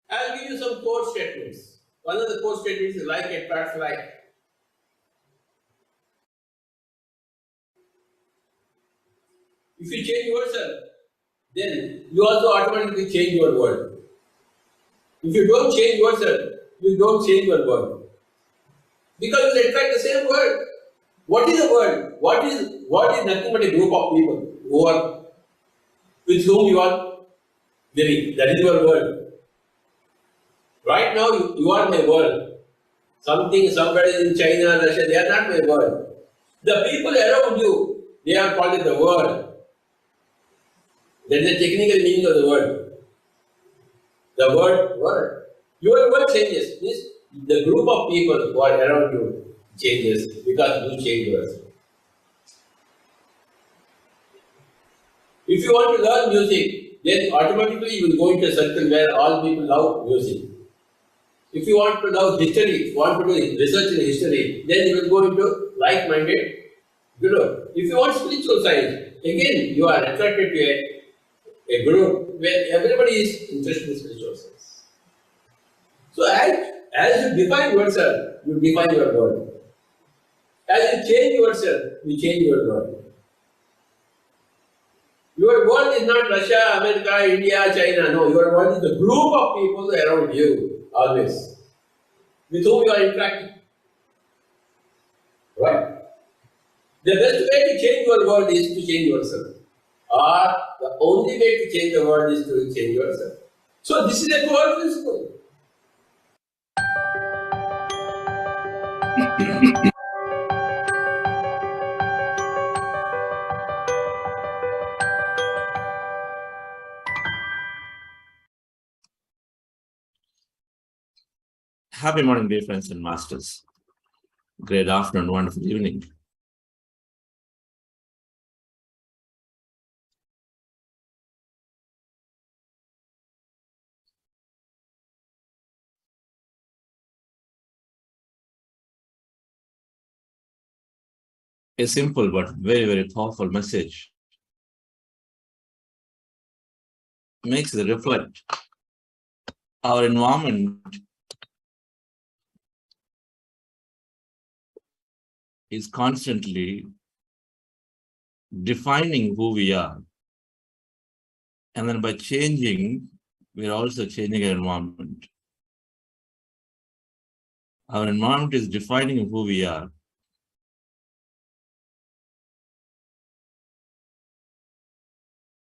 I'll give you some core statements. One of the core statements is like attracts like. If you change yourself, then you also automatically change your world. If you don't change yourself, you don't change your world. Because you attract the same world. What is the world? What is nothing but a group of people who are with whom you are living. That is your world. Right now you are my world. Somebody in China, Russia, they are not my world. The people around you, they are called the world. That is the technical meaning of the word. The word world. Your world changes. The group of people who are around you changes because you change yourself. If you want to learn music, then automatically you will go into a circle where all people love music. If you want to love history, want to do research in history, then you will go into like-minded group. If you want spiritual science, again you are attracted to a group where everybody is interested in spiritual science. So as you define yourself, you define your world. As you change yourself, you change your world. Your world is not Russia, America, India, China. No, your world is the group of people around you, always, with whom you are interacting. Right? The best way to change your world is to change yourself. Or the only way to change the world is to change yourself. So this is a core principle. Happy morning, dear friends and masters. Great afternoon, wonderful evening. A simple but very, very powerful message makes it reflect our environment is constantly defining who we are. And then by changing, we're also changing our environment. Our environment is defining who we are.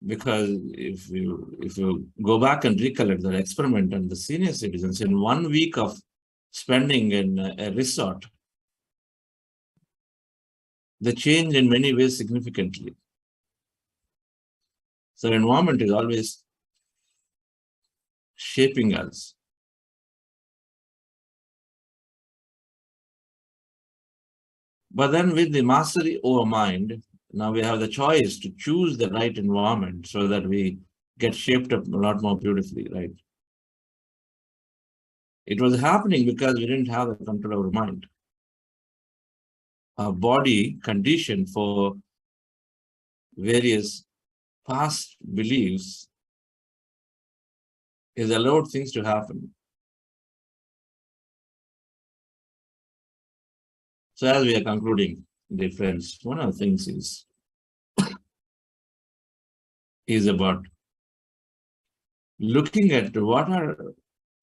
Because if you go back and recollect that experiment on the senior citizens, in 1 week of spending in a resort, they change in many ways significantly. So environment is always shaping us. But then with the mastery over mind, now we have the choice to choose the right environment so that we get shaped up a lot more beautifully, right? It was happening because we didn't have the control over mind. our body conditioned for various past beliefs is allowed things to happen. So as we are concluding, dear friends, one of the things is about looking at what are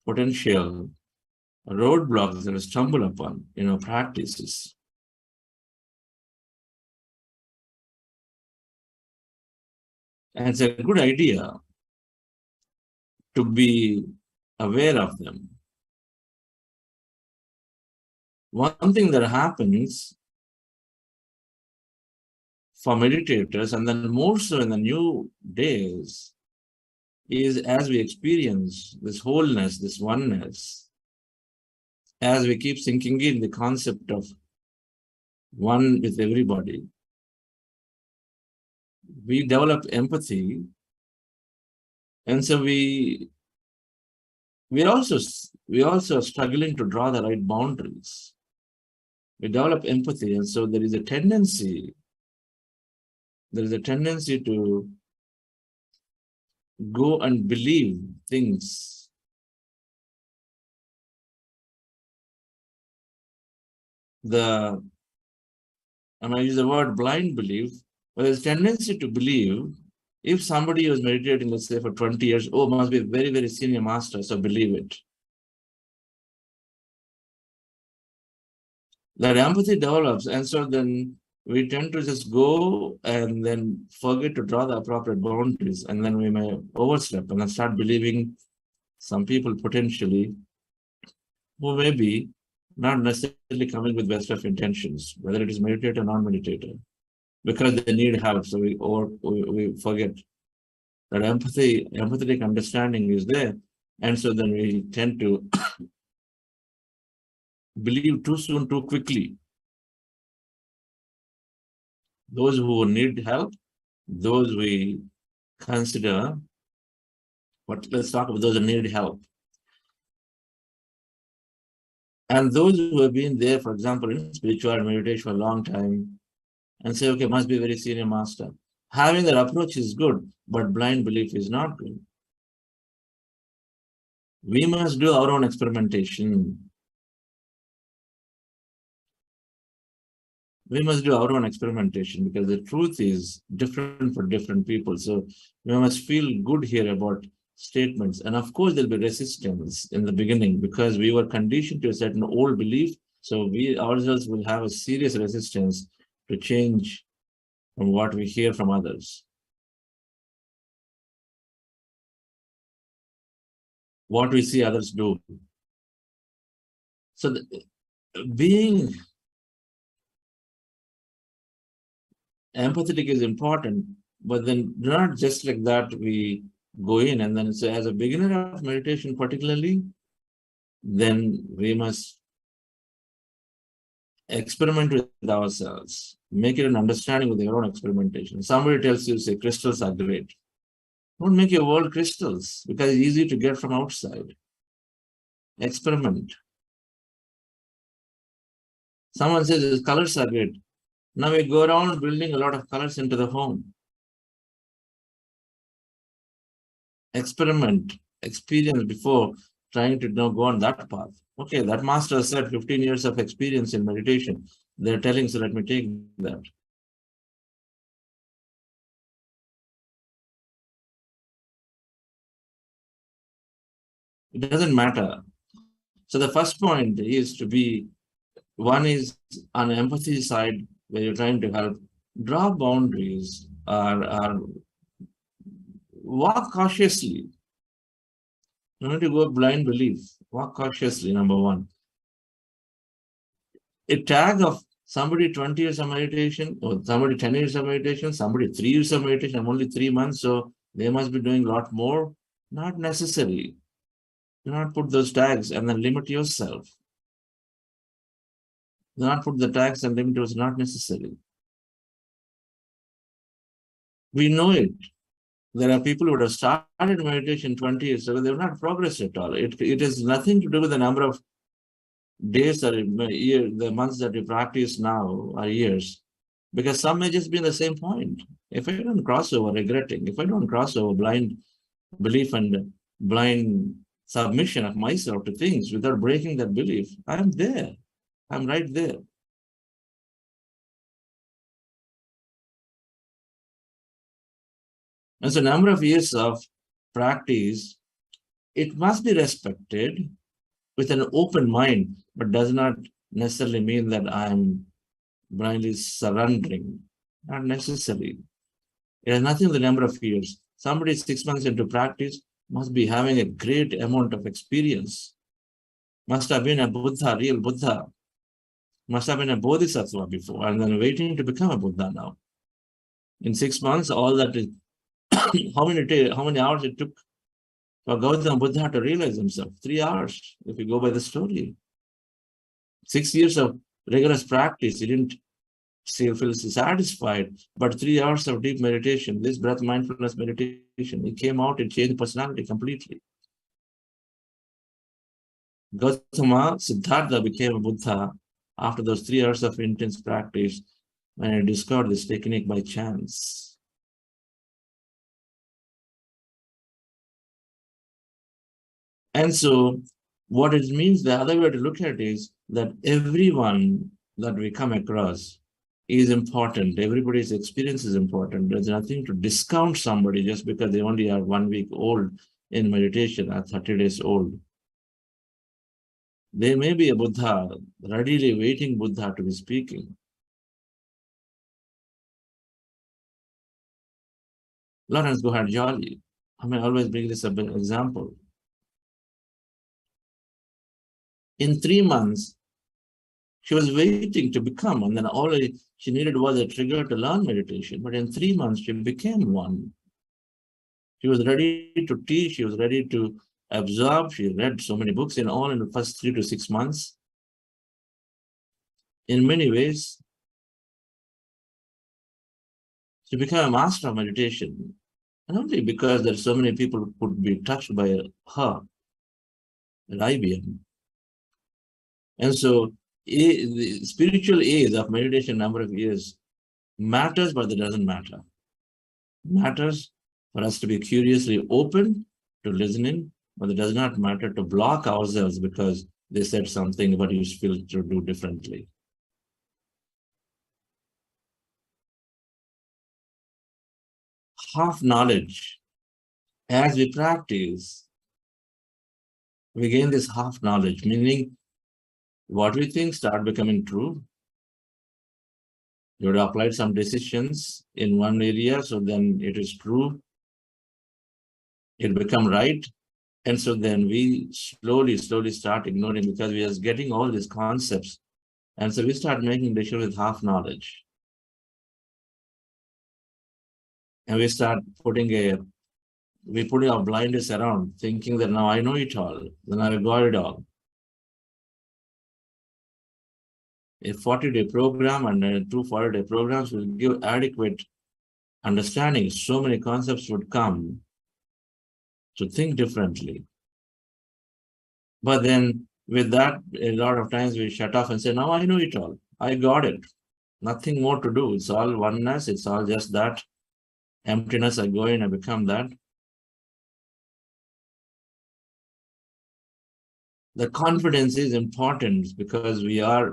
potential roadblocks that we stumble upon in our practices. And it's a good idea to be aware of them. One thing that happens for meditators, and then more so in the new days, is as we experience this wholeness, this oneness, as we keep sinking in the concept of one with everybody, we develop empathy, and so we also are struggling to draw the right boundaries. We develop empathy, and so there is a tendency to go and believe things and I use the word blind belief, but there's a tendency to believe if somebody was meditating, let's say for 20 years, oh, must be a very, very senior master, so believe it. That empathy develops, and so then we tend to just go and then forget to draw the appropriate boundaries, and then we may overstep and then start believing some people potentially who may be not necessarily coming with best of intentions, whether it is meditator or non-meditator, because they need help. So we forget that empathetic understanding is there, and so then we tend to believe too soon, too quickly. Those who need help, those we consider, but let's talk about those who need help. And those who have been there, for example, in spiritual and meditation for a long time, and say, okay, must be a very senior master. Having that approach is good, but blind belief is not good. We must do our own experimentation. We must do our own experimentation because the truth is different for different people. So we must feel good here about statements. And of course, there'll be resistance in the beginning because we were conditioned to a certain old belief. So we ourselves will have a serious resistance to change from what we hear from others. What we see others do. So being empathetic is important, but then not just like that we go in and then say, as a beginner of meditation particularly, then we must experiment with ourselves, make it an understanding with your own experimentation. Somebody tells you, say, crystals are great. Don't make your world crystals because it's easy to get from outside. Experiment. Someone says colors are great. Now we go around building a lot of colors into the home. Experiment, experience before trying to go on that path. Okay, that master said 15 years of experience in meditation. They're telling, so let me take that. It doesn't matter. So the first point is to be, one is on empathy side, where you're trying to help, draw boundaries or walk cautiously. You need to go blind belief. Walk cautiously, number one. A tag of somebody 20 years of meditation, or somebody 10 years of meditation, somebody 3 years of meditation, I'm only 3 months, so they must be doing a lot more. Not necessary. Do not put those tags and then limit yourself. Do not put the tags and limit yourself, not necessary. We know it. There are people who have started meditation 20 years ago, they have not progressed at all. It has nothing to do with the number of days or year, the months that we practice now are years, because some may just be in the same point. If I don't cross over regretting, if I don't cross over blind belief and blind submission of myself to things without breaking that belief, I'm there. I'm right there. And so, number of years of practice, it must be respected with an open mind, but does not necessarily mean that I'm blindly surrendering. Not necessarily. It has nothing with the number of years. Somebody 6 months into practice must be having a great amount of experience. Must have been a Buddha, real Buddha. Must have been a Bodhisattva before, and then waiting to become a Buddha now. In 6 months, all that is how many hours it took for Gautama Buddha to realize himself? 3 hours, if you go by the story. 6 years of rigorous practice, he didn't feel satisfied, but 3 hours of deep meditation, this breath mindfulness meditation, it came out, it changed personality completely. Gautama Siddhartha became a Buddha after those 3 hours of intense practice, when he discovered this technique by chance. And so, what it means, the other way to look at it is that everyone that we come across is important. Everybody's experience is important. There's nothing to discount somebody just because they only are 1 week old in meditation or 30 days old. They may be a Buddha, readily waiting Buddha to be speaking. Lawrence Gohard Jolly, I may always bring this as an example. In 3 months, she was waiting to become, and then all she needed was a trigger to learn meditation. But in 3 months, she became one. She was ready to teach, she was ready to absorb. She read so many books in the first 3 to 6 months. In many ways, she became a master of meditation. And only because there are so many people who could be touched by her at IBM. And so the spiritual age of meditation, number of years, matters, but it doesn't matter. It matters for us to be curiously open to listening, but it does not matter to block ourselves because they said something but you feel to do differently. Half knowledge. As we practice, we gain this half knowledge, meaning what we think start becoming true. You would have applied some decisions in one area, so then it is true. It become right. And so then we slowly start ignoring because we are getting all these concepts. And so we start making decisions with half knowledge. And we start putting our blindness around, thinking that now I know it all, then I got it all. A 40-day program and 2 40-day programs will give adequate understanding. So many concepts would come to think differently. But then with that, a lot of times we shut off and say, now I know it all. I got it. Nothing more to do. It's all oneness. It's all just that. Emptiness, I go in, I become that. The confidence is important because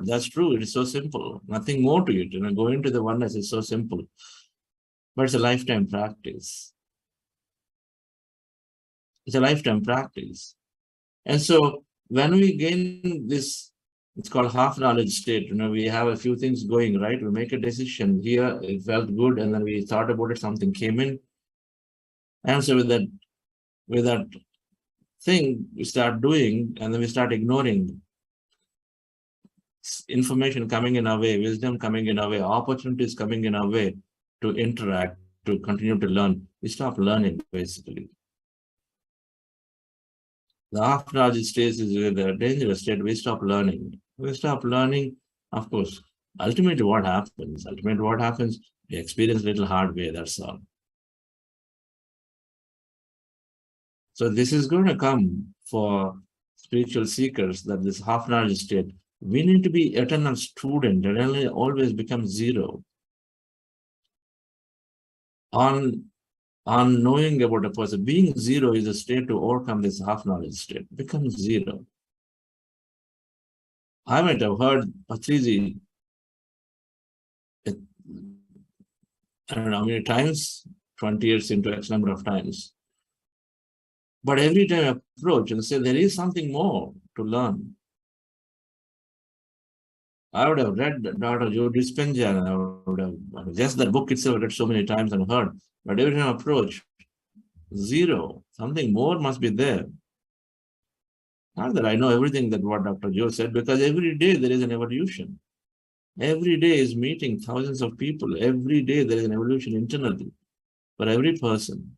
that's true. It is so simple. Nothing more to it. Going to the oneness is so simple. But it's a lifetime practice. It's a lifetime practice. And so when we gain this, it's called half knowledge state. We have a few things going, right? We make a decision here, it felt good, and then we thought about it, something came in. And so with that thing, we start doing, and then we start ignoring information coming in our way, wisdom coming in our way, opportunities coming in our way to interact, to continue to learn. We stop learning, basically. The half knowledge stage is a dangerous state. We stop learning. We stop learning, of course. Ultimately, what happens? We experience a little hard way, that's all. So this is going to come for spiritual seekers that this half-knowledge state, we need to be eternal student, eternally always become zero. On knowing about a person, being zero is a state to overcome this half-knowledge state, becomes zero. I might have heard Patriji, I don't know how many times, 20 years into X number of times. But every time I approach and say, there is something more to learn. I would have read Dr. Joe Dispenza, and I would have, just that book itself, read so many times and heard. But every time I approach, zero. Something more must be there. Not that I know everything that what Dr. Joe said, because every day there is an evolution. Every day is meeting thousands of people. Every day there is an evolution internally for every person.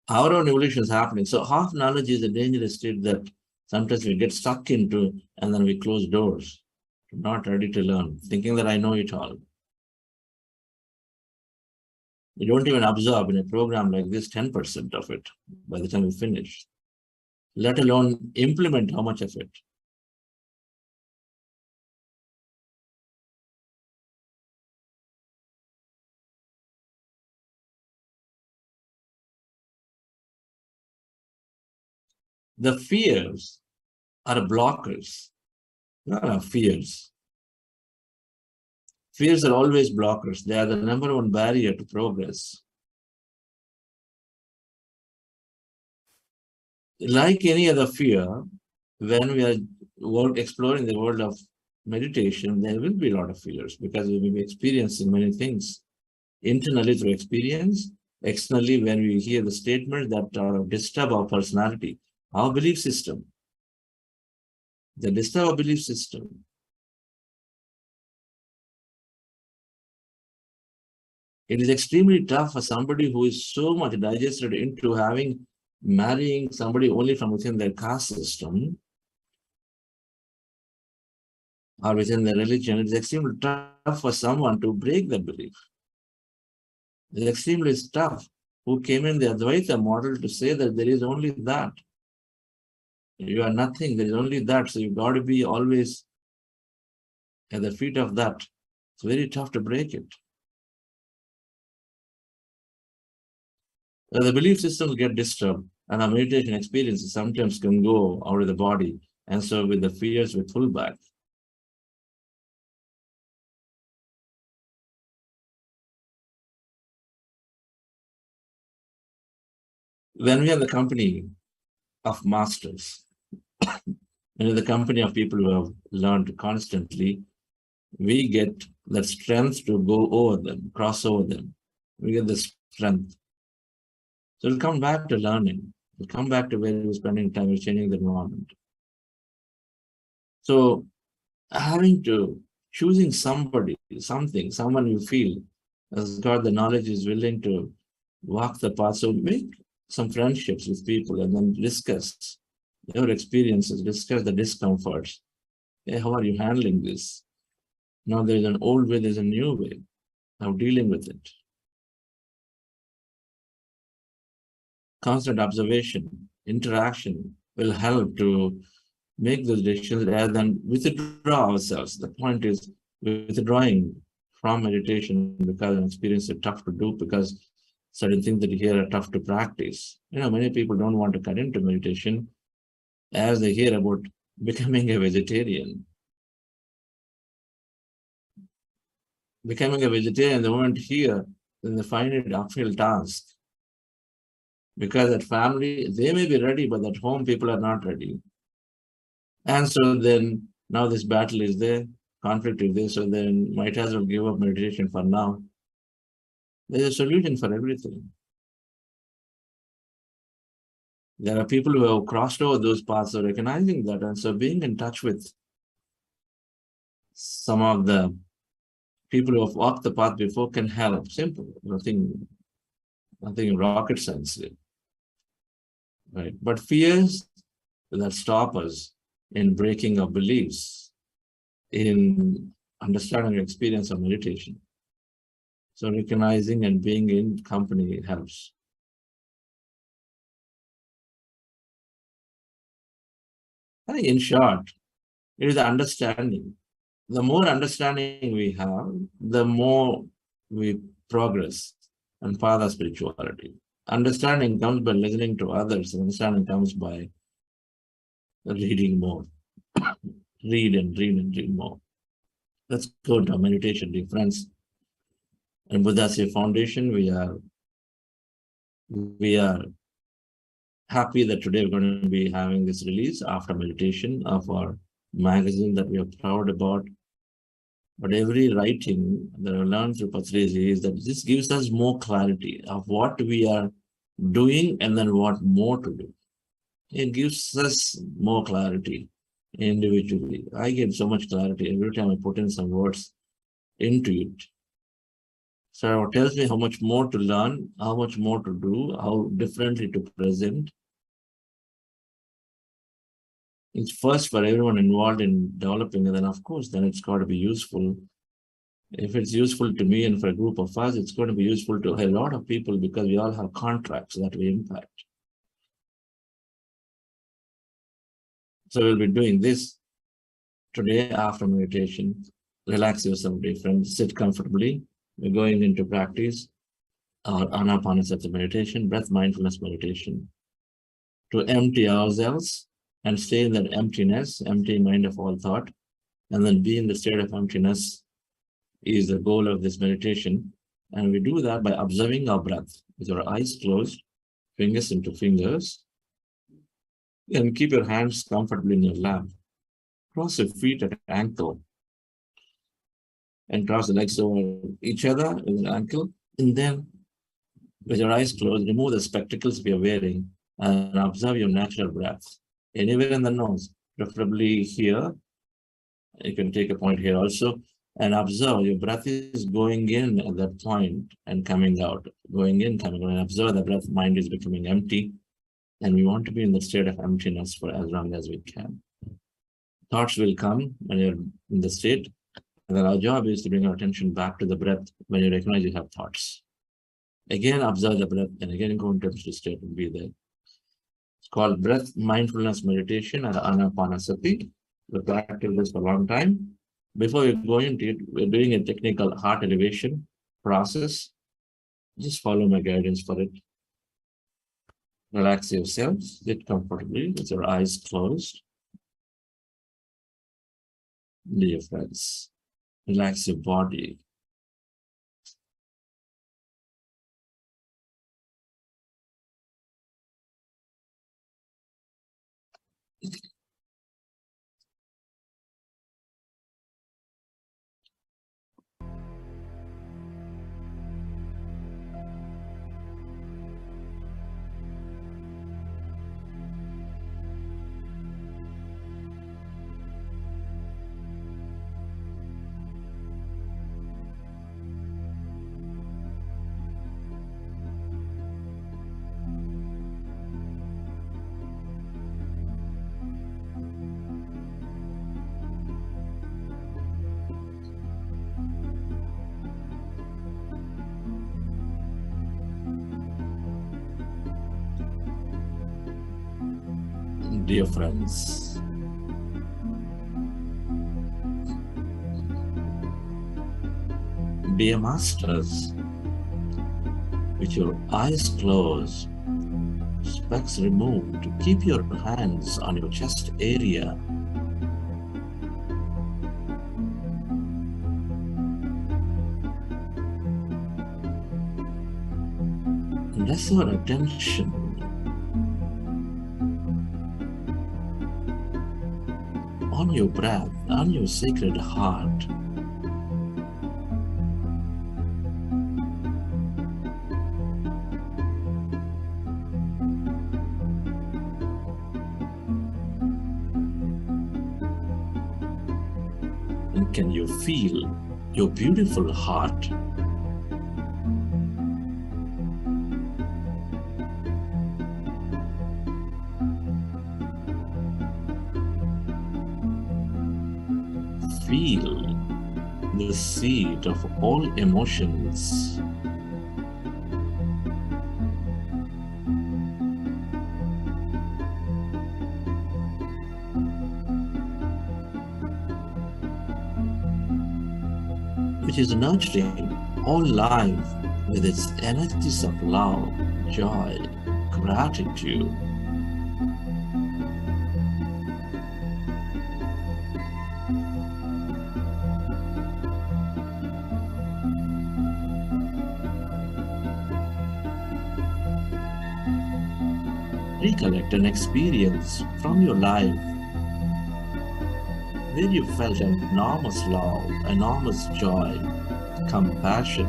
Our own evolution is happening. So half knowledge is a dangerous state that sometimes we get stuck into, and then we close doors, not ready to learn, thinking that I know it all. We don't even absorb in a program like this 10% of it by the time we finish, let alone implement how much of it. The fears are blockers, not fears. Fears are always blockers. They are the number one barrier to progress. Like any other fear, when we are exploring the world of meditation, there will be a lot of fears because we will be experiencing many things. Internally through experience, externally when we hear the statements that disturb our personality, our belief system. They disturb our belief system. It is extremely tough for somebody who is so much digested into marrying somebody only from within their caste system or within their religion. It is extremely tough for someone to break the belief. It is extremely tough who came in the Advaita model to say that there is only that. You are nothing, there is only that. So you've got to be always at the feet of that. It's very tough to break it. The belief systems get disturbed, and our meditation experiences sometimes can go out of the body, and so with the fears we pull back. When we are in the company of masters, in the company of people who have learned constantly, we get the strength to go over them, cross over them. We get the strength. So we'll come back to learning. We'll come back to where we're spending time, we're changing the environment. So choosing somebody, someone you feel has got the knowledge, is willing to walk the path. So make some friendships with people and then discuss your experiences, discuss the discomforts. Hey, how are you handling this? Now there's an old way, there's a new way of dealing with it. Constant observation, interaction will help to make those decisions rather than withdraw ourselves. The point is withdrawing from meditation because an experience is tough to do, because certain things that you hear are tough to practice. Many people don't want to cut into meditation as they hear about becoming a vegetarian. Becoming a vegetarian, they won't hear, then they find it an uphill task. Because at family, they may be ready, but at home, people are not ready. And so then, now this battle is there, conflict is there, so then might as well give up meditation for now. There's a solution for everything. There are people who have crossed over those paths, are recognizing that, and so being in touch with some of the people who have walked the path before can help. Simple, nothing rocket science, right? But fears that stop us in breaking our beliefs, in understanding the experience of meditation. So recognizing and being in company helps. I think in short, it is the understanding. The more understanding we have, the more we progress and further spirituality. Understanding comes by listening to others. Understanding comes by reading more. Read and read and read more. Let's go to meditation, dear friends. And Buddha's foundation, we are happy that today we're going to be having this release after meditation of our magazine that we are proud about. But every writing that I learned through Patriji is that this gives us more clarity of what we are doing and then what more to do. It gives us more clarity individually. I get so much clarity every time I put in some words into it. So it tells me how much more to learn, how much more to do, how differently to present. It's first for everyone involved in developing, and then of course, then it's got to be useful. If it's useful to me and for a group of us, it's going to be useful to a lot of people because we all have contracts that we impact. So we'll be doing this today after meditation. Relax yourself, dear friends. Sit comfortably. We're going into practice our Anapanasati meditation, breath mindfulness meditation, to empty ourselves and stay in that emptiness, empty mind of all thought, and then be in the state of emptiness is the goal of this meditation. And we do that by observing our breath with your eyes closed, fingers into fingers, and keep your hands comfortably in your lap. Cross your feet at ankle and cross the legs over each other with an ankle. And then with your eyes closed, remove the spectacles you're wearing and observe your natural breath. Anywhere in the nose, preferably here. You can take a point here also and observe your breath is going in at that point and coming out, going in, coming out, and observe the breath, mind is becoming empty. And we want to be in the state of emptiness for as long as we can. Thoughts will come when you're in the state. And then our job is to bring our attention back to the breath when you recognize you have thoughts. Again, observe the breath and again go into the state and be there. It's called breath mindfulness meditation or Anapanasati. We've practiced this for a long time. Before we go into it, we're doing a technical heart elevation process. Just follow my guidance for it. Relax yourself, sit comfortably with your eyes closed. Dear friends, relax your body. Dear friends, dear masters, with your eyes closed, specs removed, keep your hands on your chest area. And rest your attention on your breath, on your sacred heart. And can you feel your beautiful heart? Feel the seed of all emotions. which is nurturing all life with its energies of love, joy, gratitude. Recollect an experience from your life where you felt enormous love, enormous joy, compassion.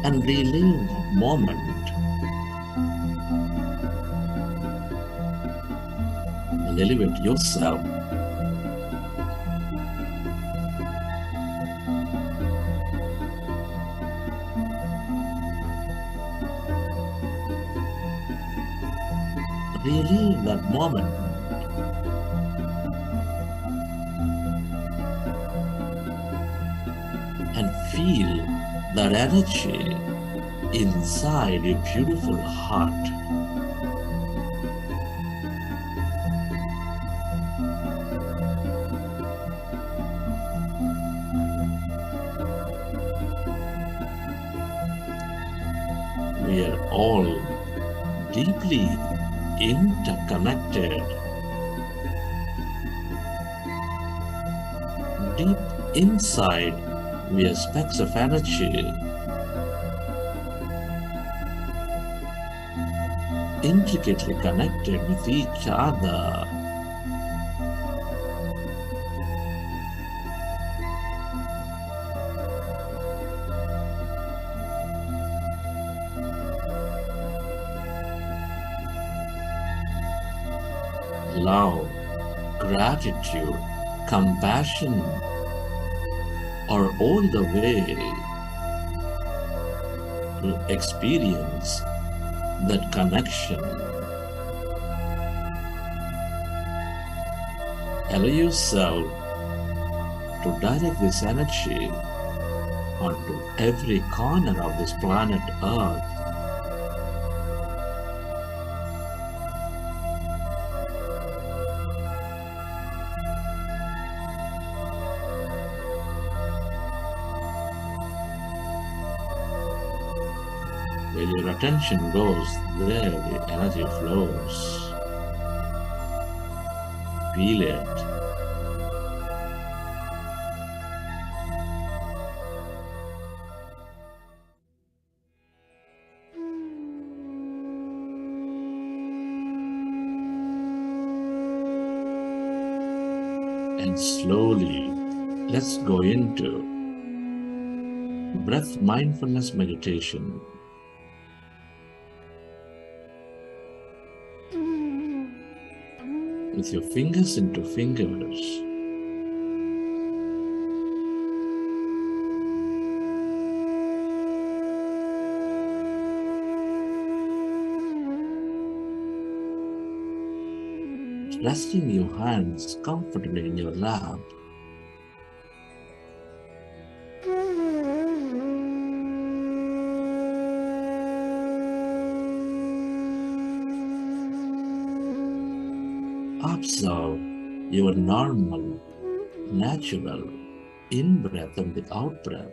And relive that moment. And elevate yourself. Relive that moment. And feel that energy inside your beautiful heart. We are all deeply interconnected. Deep inside, we are specks of energy, intricately connected with each other. Love, gratitude, compassion are all the way to experience that connection. Allow yourself to direct this energy onto every corner of this planet Earth. Where your attention goes, there the energy flows. Feel it. And slowly, let's go into breath mindfulness meditation. With your fingers into fingers, resting your hands comfortably in your lap. Observe your normal, natural in-breath and the out-breath.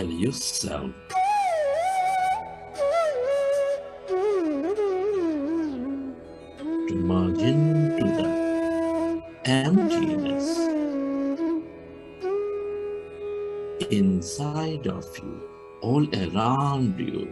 yourself to merge into the emptiness inside of you, all around you.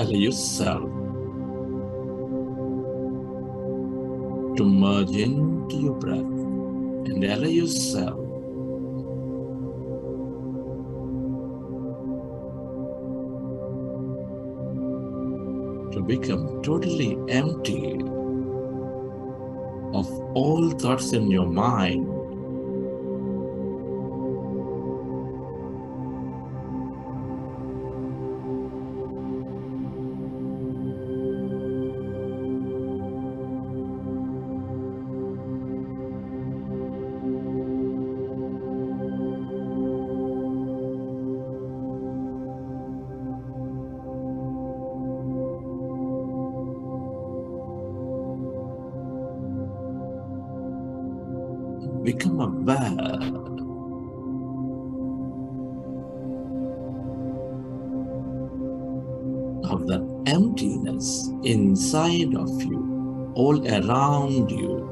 Allow yourself to merge into your breath and allow yourself to become totally empty of all thoughts in your mind. Become aware of that emptiness inside of you, all around you.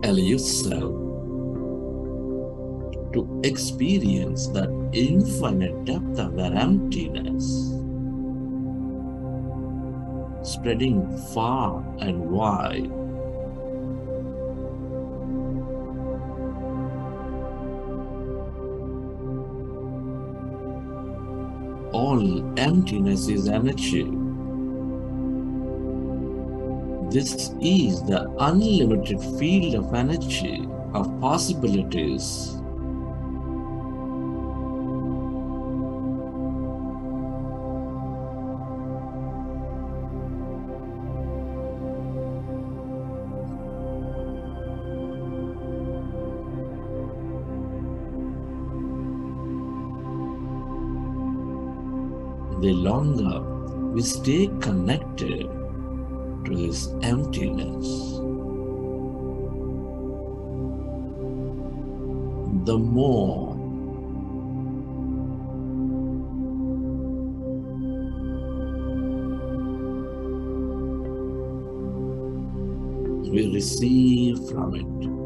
Allow yourself to experience that infinite depth of that emptiness, spreading far and wide. All emptiness is energy. This is the unlimited field of energy, of possibilities. The longer we stay connected to this emptiness, the more We receive from it.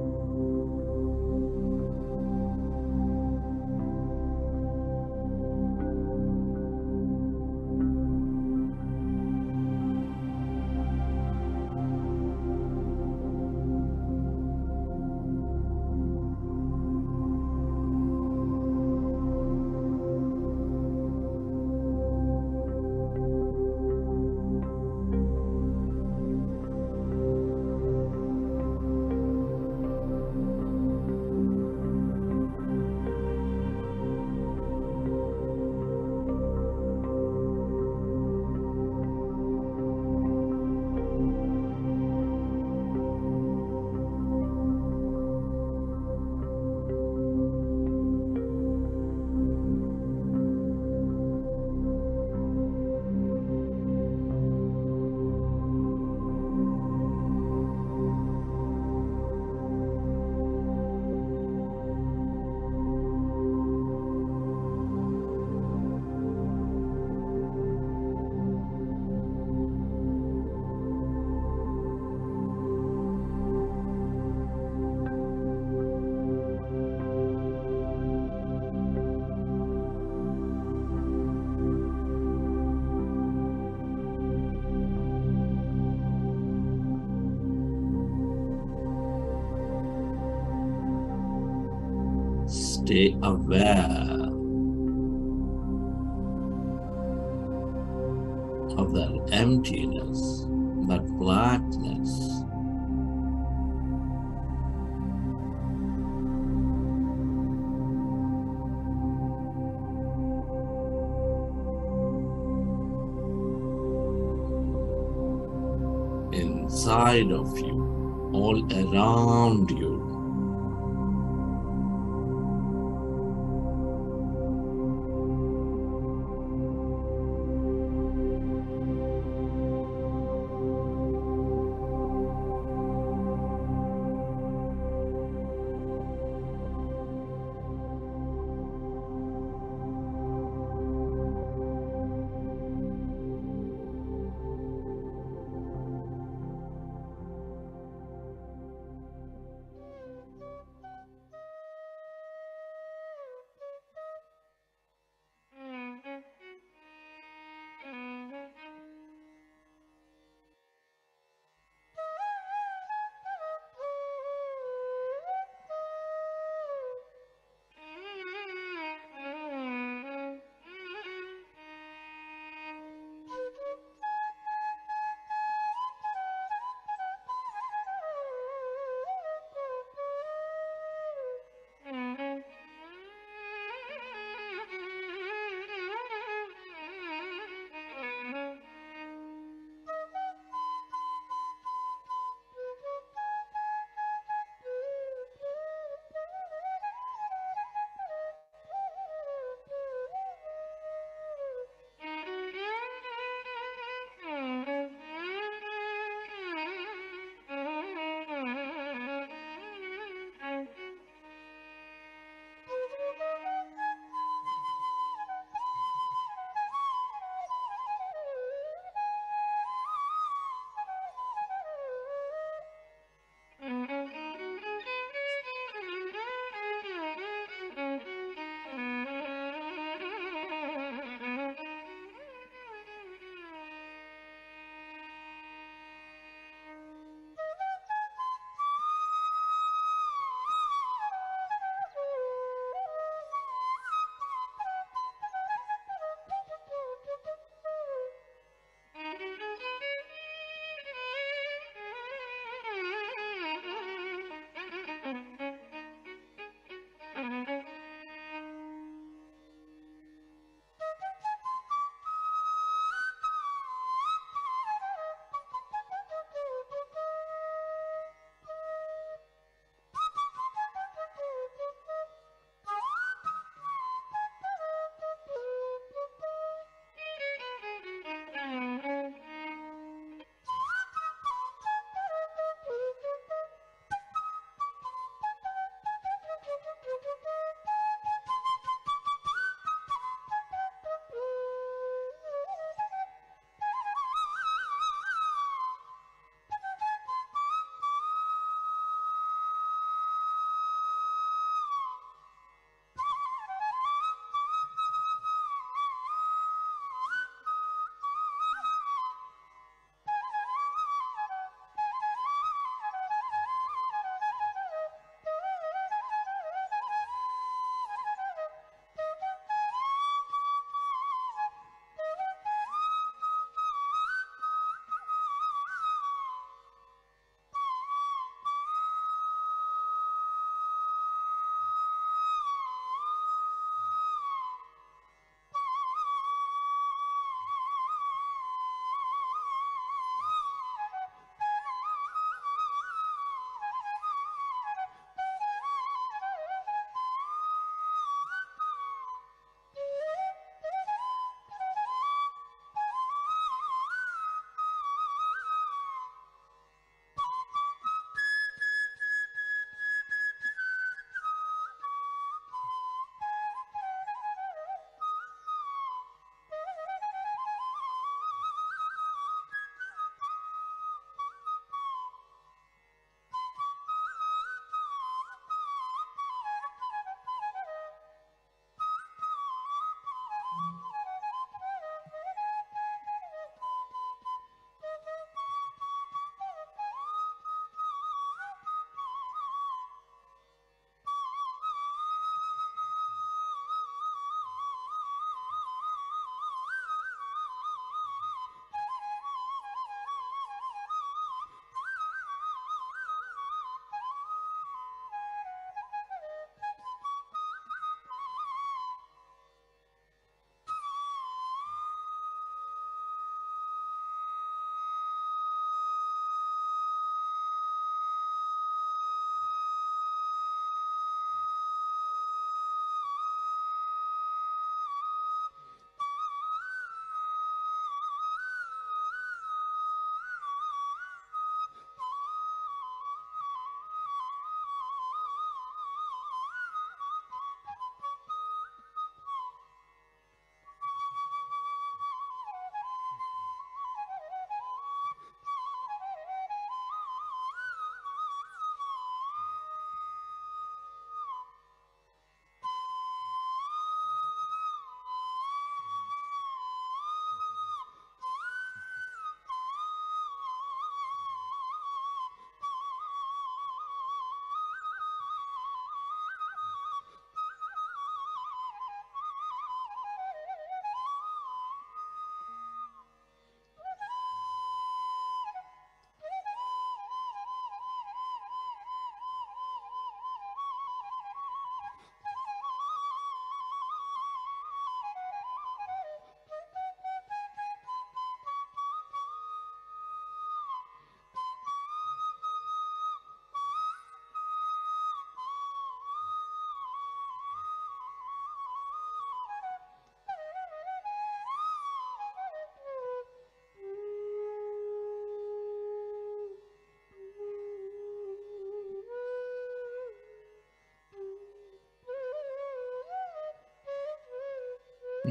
Stay aware of that emptiness, that blackness. Inside of you, all around you.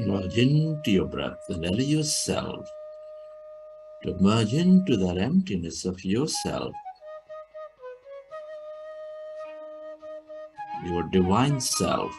Merge into your breath and allow yourself to merge into that emptiness of yourself, your divine self.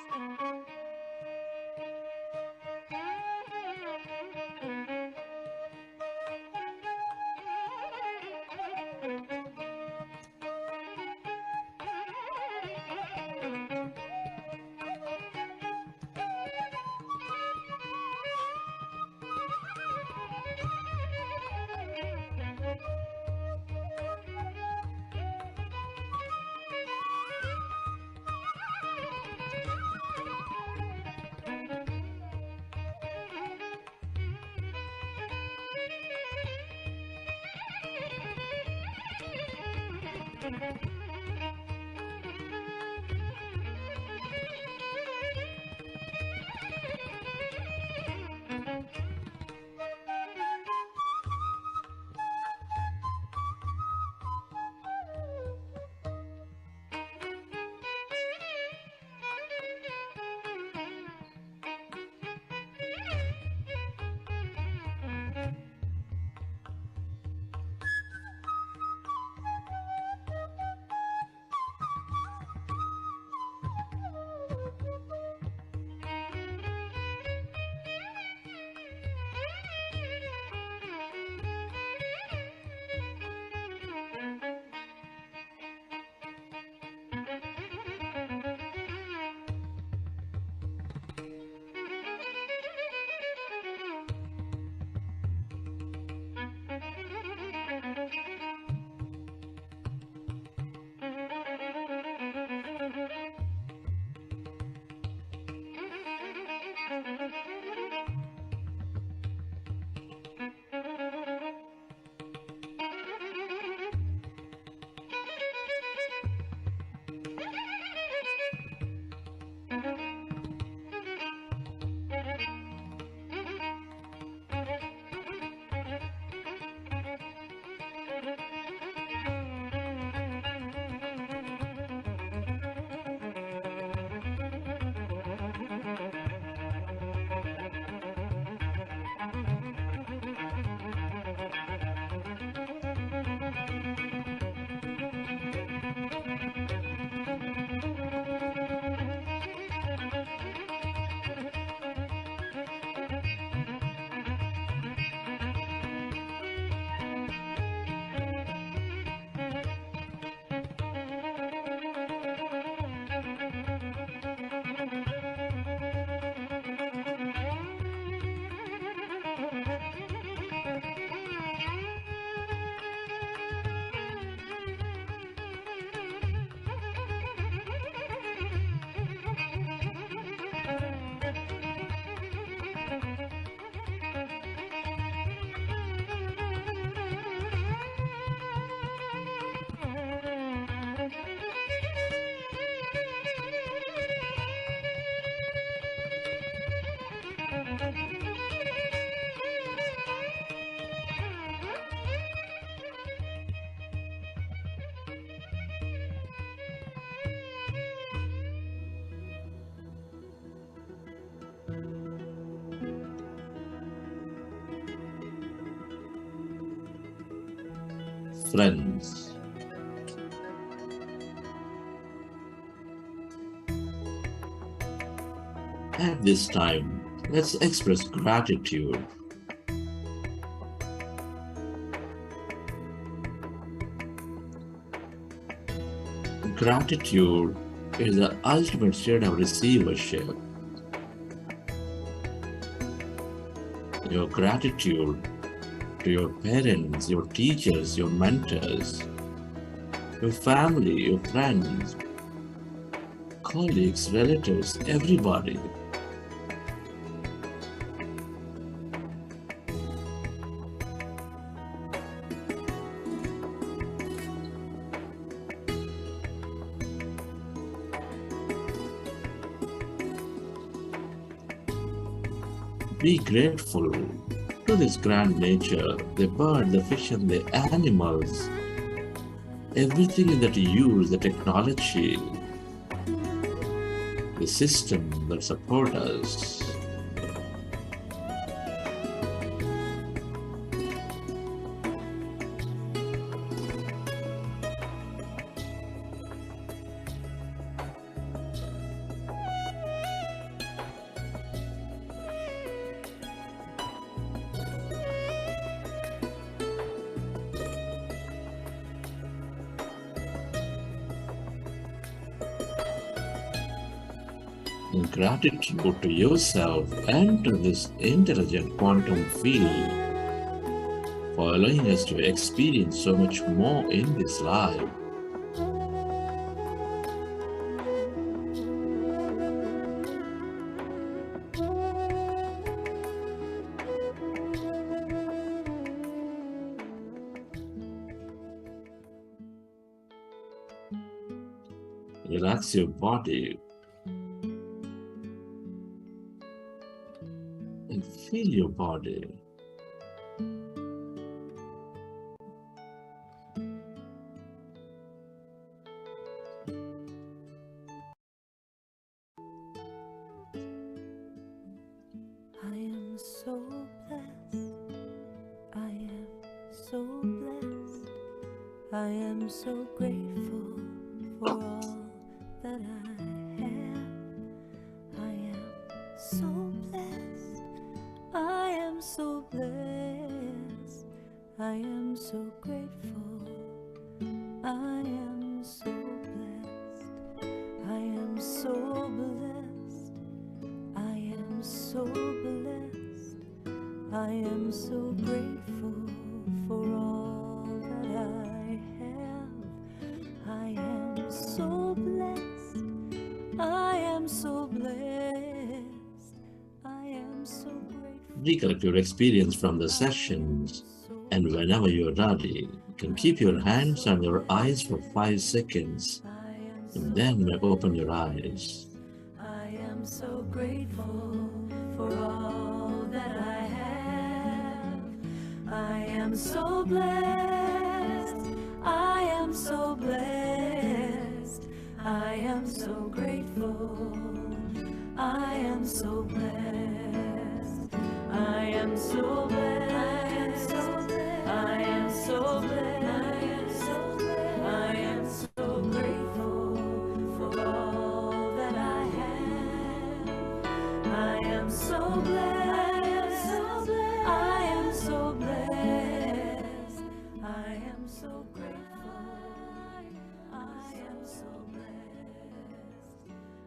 Friends, at this time, let's express gratitude. Gratitude is the ultimate state of receivership. Your gratitude to your parents, your teachers, your mentors, your family, your friends, colleagues, relatives, everybody. Be grateful to this grand nature, the bird, the fish, and the animals, everything that you use, the technology, the system that support us. in gratitude to yourself and to this intelligent quantum field for allowing us to experience so much more in this life. Relax your body and feel your body. I am so blessed. I am so blessed. I am so grateful for all that I have. I am so blessed. I am so blessed. I am so grateful. I am so blessed. I am so blessed. I am so blessed. I am so grateful for all that I have. I am so blessed. I am so blessed. I am so grateful. Recollect your experience from the sessions, and whenever you're ready, you can keep your hands on your eyes for 5 seconds, and then open your eyes. I am so grateful for all that I have. I am so blessed. I am so blessed. I am so grateful. I am so blessed. I am so blessed. I am so blessed. I am so grateful for all that I have. I am so blessed. I am so blessed. I am so grateful. I am so blessed.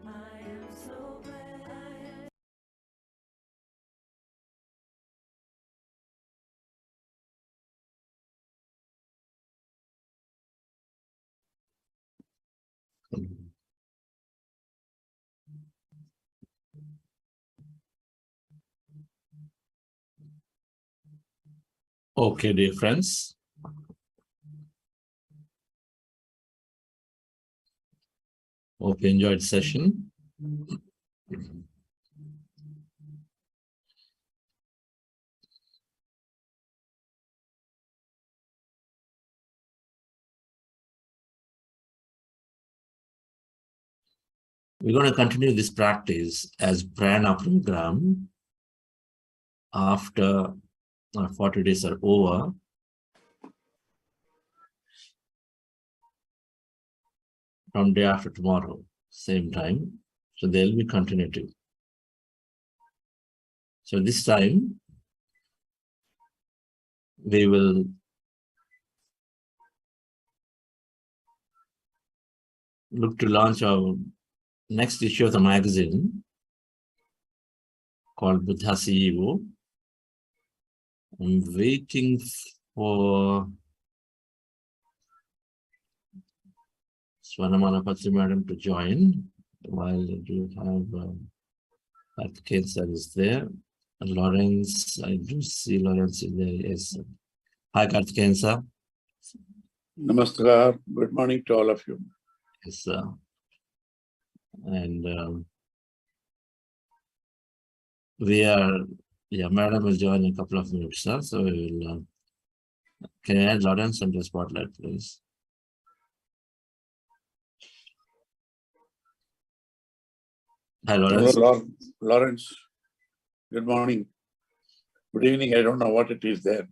I am so blessed. Okay, dear friends. Hope you enjoyed the session. We're going to continue this practice as prana program after 40 days are over. From day after tomorrow, same time. So there'll be continuity. So this time, we will look to launch our next issue of the magazine called Buddha CEO. I'm waiting for Patriji madam to join while I do have Karthikeyan is there. And Lawrence, I do see Lawrence is there. Yes. Hi, Karthikeyan sir. Namaskar. Good morning to all of you. Yes, sir. And madam will join in a couple of minutes, sir. So we will, can you add Lawrence on the spotlight, please? Hi, Lawrence. Hello, Lawrence. Good morning. Good evening. I don't know what it is there.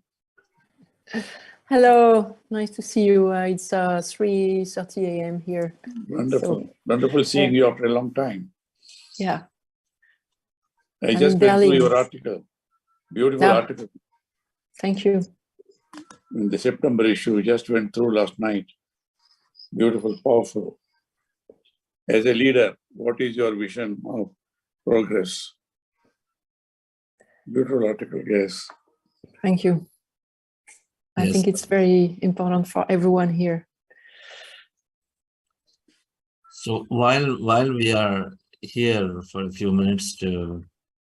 Hello, nice to see you. It's 3:30 a.m. here. Wonderful. So, wonderful seeing you after a long time. Yeah. I I'm just in went through Berlin. your article. Beautiful Yeah. article. Thank you. In the September issue, we just went through last night. Beautiful, powerful. As a leader, what is your vision of progress. Beautiful article, yes. Thank you. I Yes. think it's very important for everyone here. So while we are here for a few minutes to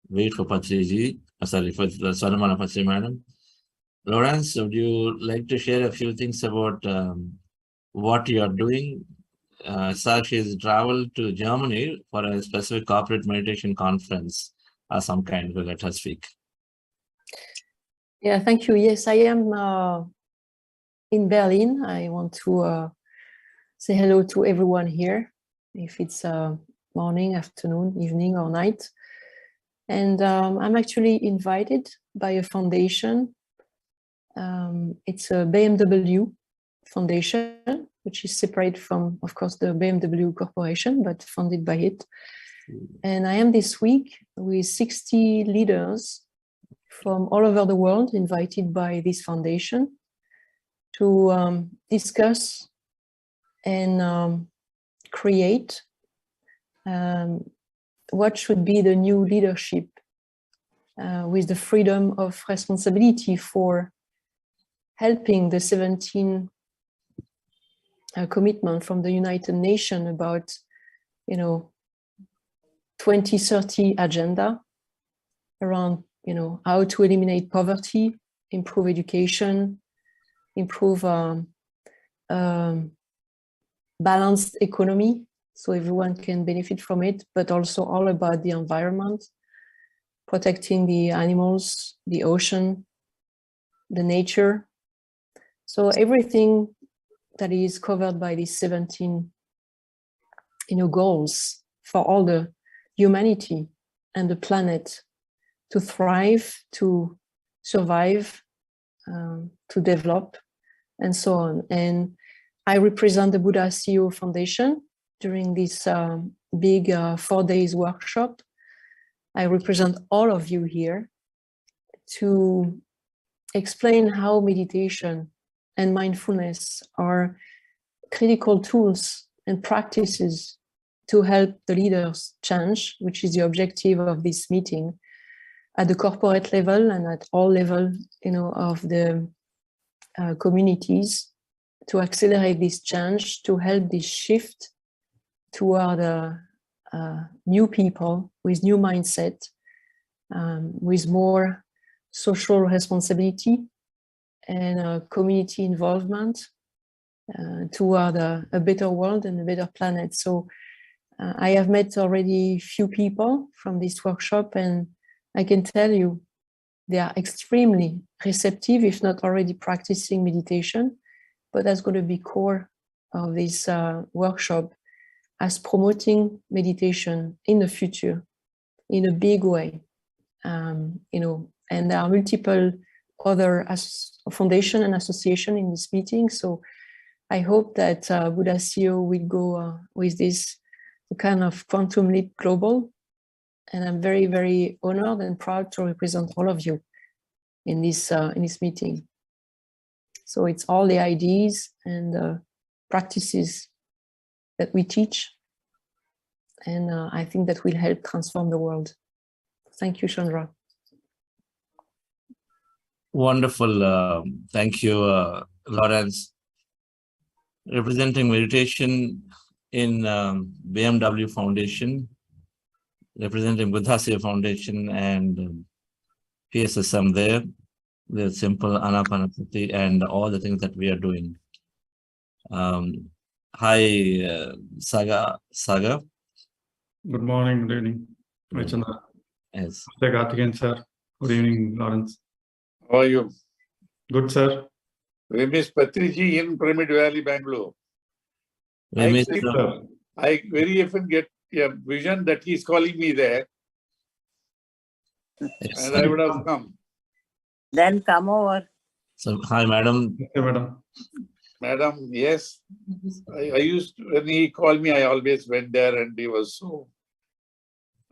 wait for Patriji, sorry, for the Saramana Patri Madam, Lawrence, would you like to share a few things about what you are doing? Sakshi has traveled to Germany for a specific corporate meditation conference or some kind. Let her speak. Yeah, thank you. Yes, I am in Berlin. I want to say hello to everyone here, if it's morning, afternoon, evening, or night. And I'm actually invited by a foundation. It's a BMW foundation, which is separate from, of course, the BMW Corporation, but funded by it. And I am this week with 60 leaders from all over the world invited by this foundation to discuss and create what should be the new leadership with the freedom of responsibility for helping the 17 commitment from the United Nations about, 2030 agenda around, how to eliminate poverty, improve education, improve balanced economy, so everyone can benefit from it, but also all about the environment, protecting the animals, the ocean, the nature. So everything that is covered by these 17, goals for all the humanity and the planet to thrive, to survive, to develop, and so on. And I represent the Buddha CEO Foundation during this big 4 days workshop. I represent all of you here to explain how meditation and mindfulness are critical tools and practices to help the leaders change, which is the objective of this meeting, at the corporate level and at all levels, of the communities, to accelerate this change, to help this shift toward new people with new mindset, with more social responsibility and community involvement toward a better world and a better planet. So I have met already few people from this workshop, and I can tell you they are extremely receptive, if not already practicing meditation, but that's going to be core of this workshop as promoting meditation in the future in a big way. And there are multiple other foundation and association in this meeting. So I hope that Buddha CEO will go with this kind of quantum leap global. And I'm very, very honored and proud to represent all of you in this meeting. So it's all the ideas and practices that we teach. And I think that will help transform the world. Thank you, Chandra. Wonderful. Thank you, Lawrence. Representing meditation in BMW Foundation, representing Buddha CEO Foundation and PSSM there, the simple Anapanasati and all the things that we are doing. Hi, Saga. Good morning, good evening. Hi, Good. Chandra. Yes. Again, sir. Good evening, Lawrence. How are you? Good, sir. We miss Patriji in Pyramid Valley, Bangalore. We miss Yes, you. sir. I very often get a vision that he's calling me there, Yes. and I would have come. Then come over. So, hi, madam. Okay, madam. Madam, yes. I used to, when he called me, I always went there, and he was so,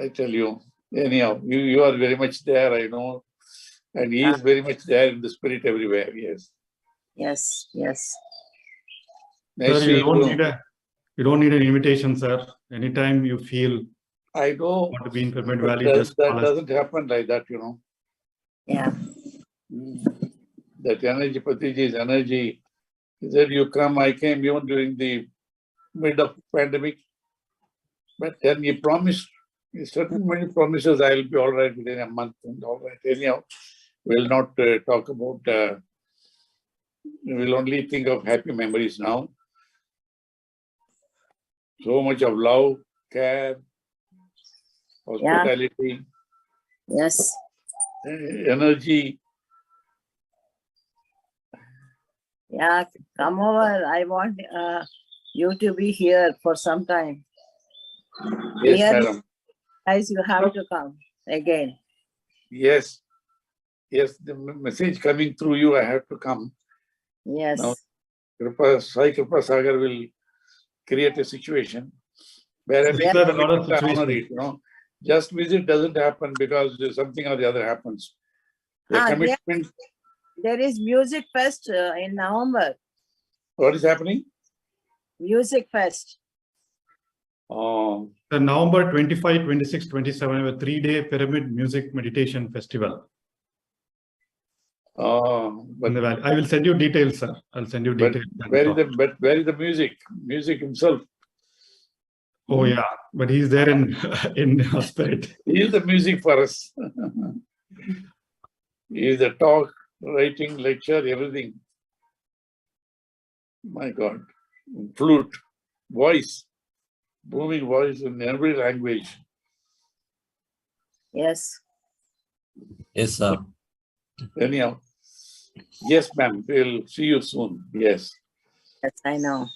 I tell you. Anyhow, you are very much there, I know. And he is very much there in the spirit everywhere, yes. Yes, yes. Nice Sir, seeing you. you don't need an invitation, sir. Anytime you feel I know. Want to be in Pyramid But Valley? that doesn't happen like that, you know. Yeah. That energy, Patriji's energy. He said, you come, I came even during the mid of pandemic. But then he promised, he certain many promises, I'll be all right within a month and all right. Anyhow, we'll not talk about, we'll only think of happy memories now. So much of love, care, hospitality, Yes. energy. Yeah. Come over. I want you to be here for some time. Yes, Here, madam. guys, you have to come again. Yes. Yes, the message coming through you, I have to come. Yes. Now, Sai Kripa Sagar will create a situation where at least There are a lot of I honor situations. it, you know. Just visit doesn't happen because something or the other happens. The commitment. There is Music Fest in November. What is happening? Music Fest. Oh, The November 25, 26, 27, a 3-day Pyramid Music Meditation Festival in but the valley. I will send you details, sir. I'll send you details. where is the music? Music himself. Oh yeah, but he's there in spirit. He is the music for us. He is the talk, writing, lecture, everything. My God. Flute, voice, booming voice in every language. Yes. Yes, sir. Anyhow. Yes, ma'am. We'll see you soon. Yes. Yes, I know.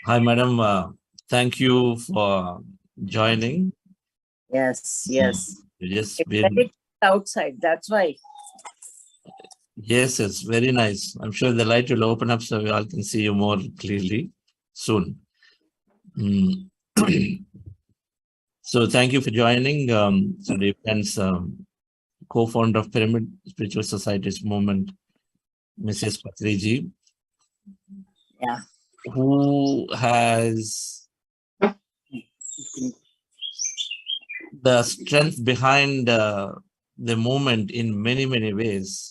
Hi, madam. Thank you for joining. Yes. Yes. You just It's been, very outside. That's why. yes, it's very nice. I'm sure the light will open up so we all can see you more clearly soon. So thank you for joining. So the events, co-founder of Pyramid Spiritual Societies Movement, Mrs. Patriji, Yeah. who has the strength behind the movement in many, many ways.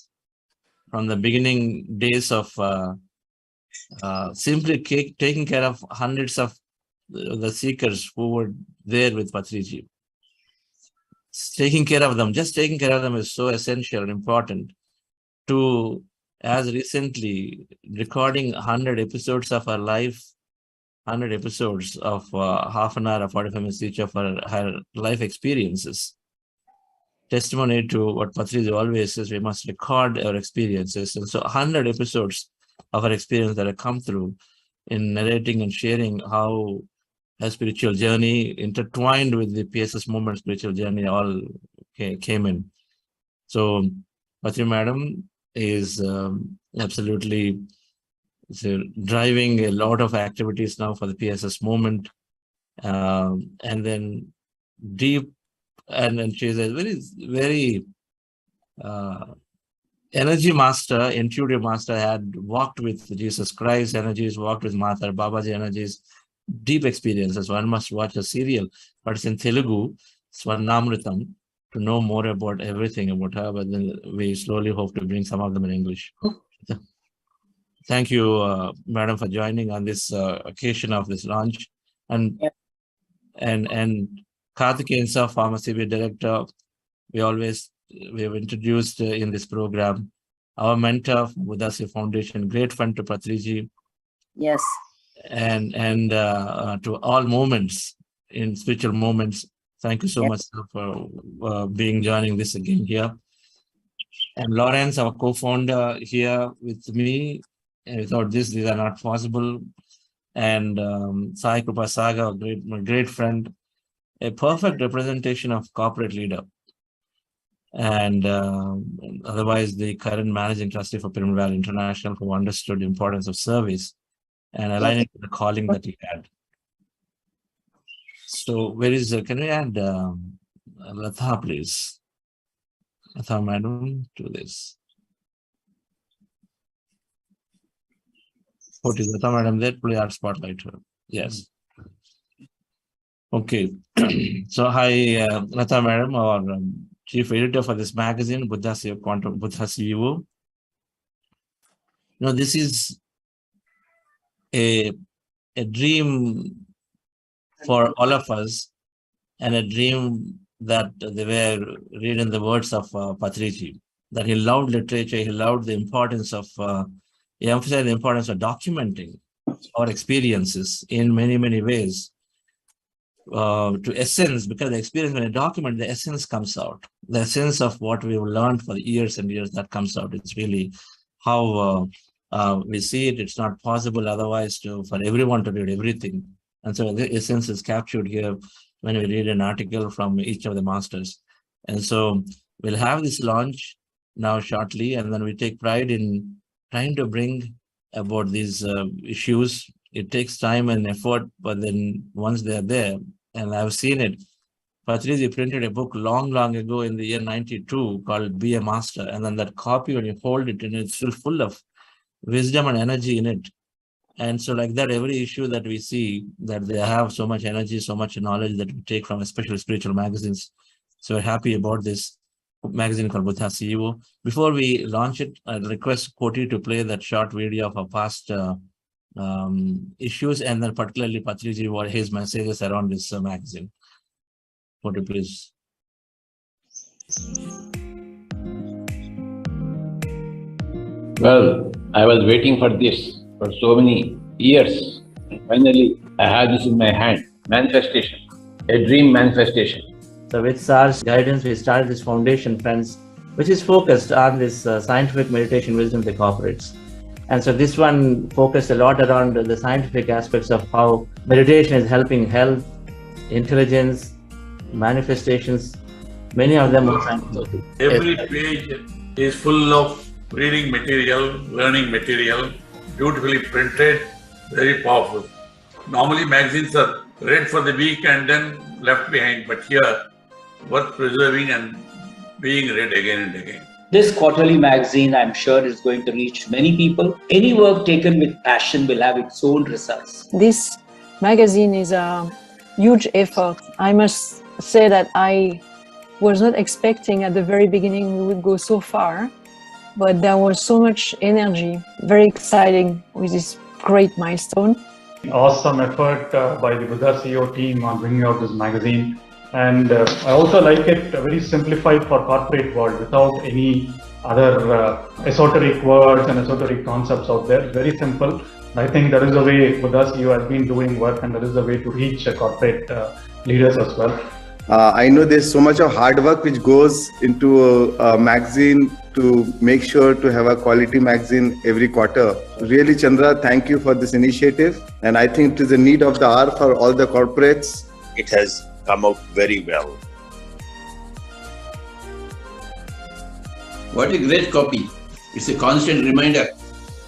From the beginning days of simply taking care of hundreds of the seekers who were there with Patriji. Taking care of them, just taking care of them is so essential and important. To, as recently, recording 100 episodes of her life, 100 episodes of half an hour or 45 minutes each of her life experiences. Testimony to what Patriji always says, we must record our experiences. And so 100 episodes of her experience that have come through in narrating and sharing how her spiritual journey intertwined with the PSS movement spiritual journey all came in. So Patriji madam is absolutely driving a lot of activities now for the PSS movement. And then deep, and she's a very energy master, intuitive master, had walked with Jesus Christ energies, walked with Mata Babaji energies, deep experiences. One must watch a serial, but it's in Telugu, Swarnamritam, to know more about everything about her, but then we slowly hope to bring some of them in English. Thank you, madam, for joining on this occasion of this launch. And Karthik Insa, Pharmacy Director, we have introduced in this program our mentor, Budasi Foundation, great friend to Patriji. Yes. And to all moments, in spiritual moments. Thank you so much for joining this again here. And Lawrence, our co-founder, here with me. And without this, these are not possible. And Sai Kripa Sagar, a great friend, a perfect representation of corporate leader. And otherwise, the current managing trustee for Pyramid Valley International, who understood the importance of service and aligning with the calling that he had. So where is, can we add Latha, please? Latha, madam, to this. What is Latha, madam, there? Please add spotlight her. Yes. Okay. So hi, Lata Madam, our Chief Editor for this magazine, Buddha Seva Quantum Buddha CEO. This is a dream for all of us, and a dream that they were reading the words of Patriji, that he loved literature, he loved the importance of, he emphasized the importance of documenting our experiences in many, many ways. To essence, because the experience, when you document, the essence comes out. The essence of what we've learned for years and years, that comes out. It's really how we see it. It's not possible otherwise for everyone to read everything. And so the essence is captured here when we read an article from each of the masters. And so we'll have this launch now shortly, and then we take pride in trying to bring about these issues. It takes time and effort, but then once they're there, and I've seen it, Patriji printed a book long ago in the year 92 called Be a Master. And then that copy, when you hold it, and it's full of wisdom and energy in it. And so like that, every issue that we see, that they have so much energy, so much knowledge that we take from especially spiritual magazines. So we're happy about this magazine called Buddha CEO. Before we launch it, I'll request Koti to play that short video of our past issues, and then particularly Patriji, what his messages around this magazine. Koti, please. Well, I was waiting for this for so many years. Finally, I have this in my hand. Manifestation, a dream manifestation. So with SAR's guidance, we started this foundation, friends, which is focused on this scientific meditation wisdom that incorporates. And so this one focused a lot around the scientific aspects of how meditation is helping health, intelligence, manifestations, many of them are scientific. Every page is full of reading material, learning material, beautifully printed, very powerful. Normally magazines are read for the week and then left behind, but here, worth preserving and being read again and again. This quarterly magazine, I'm sure, is going to reach many people. Any work taken with passion will have its own results. This magazine is a huge effort. I must say that I was not expecting at the very beginning we would go so far, but there was so much energy, very exciting with this great milestone. Awesome effort by the Buddha CEO team on bringing out this magazine. And I also like it very simplified for corporate world, without any other esoteric words and esoteric concepts out there. Very simple. I think that is the way Buddha CEO has been doing work, and that is the way to reach corporate leaders as well. I know there's so much of hard work which goes into a magazine to make sure to have a quality magazine every quarter. Really, Chandra, thank you for this initiative. And I think it is a need of the hour for all the corporates. It has come out very well. What a great copy. It's a constant reminder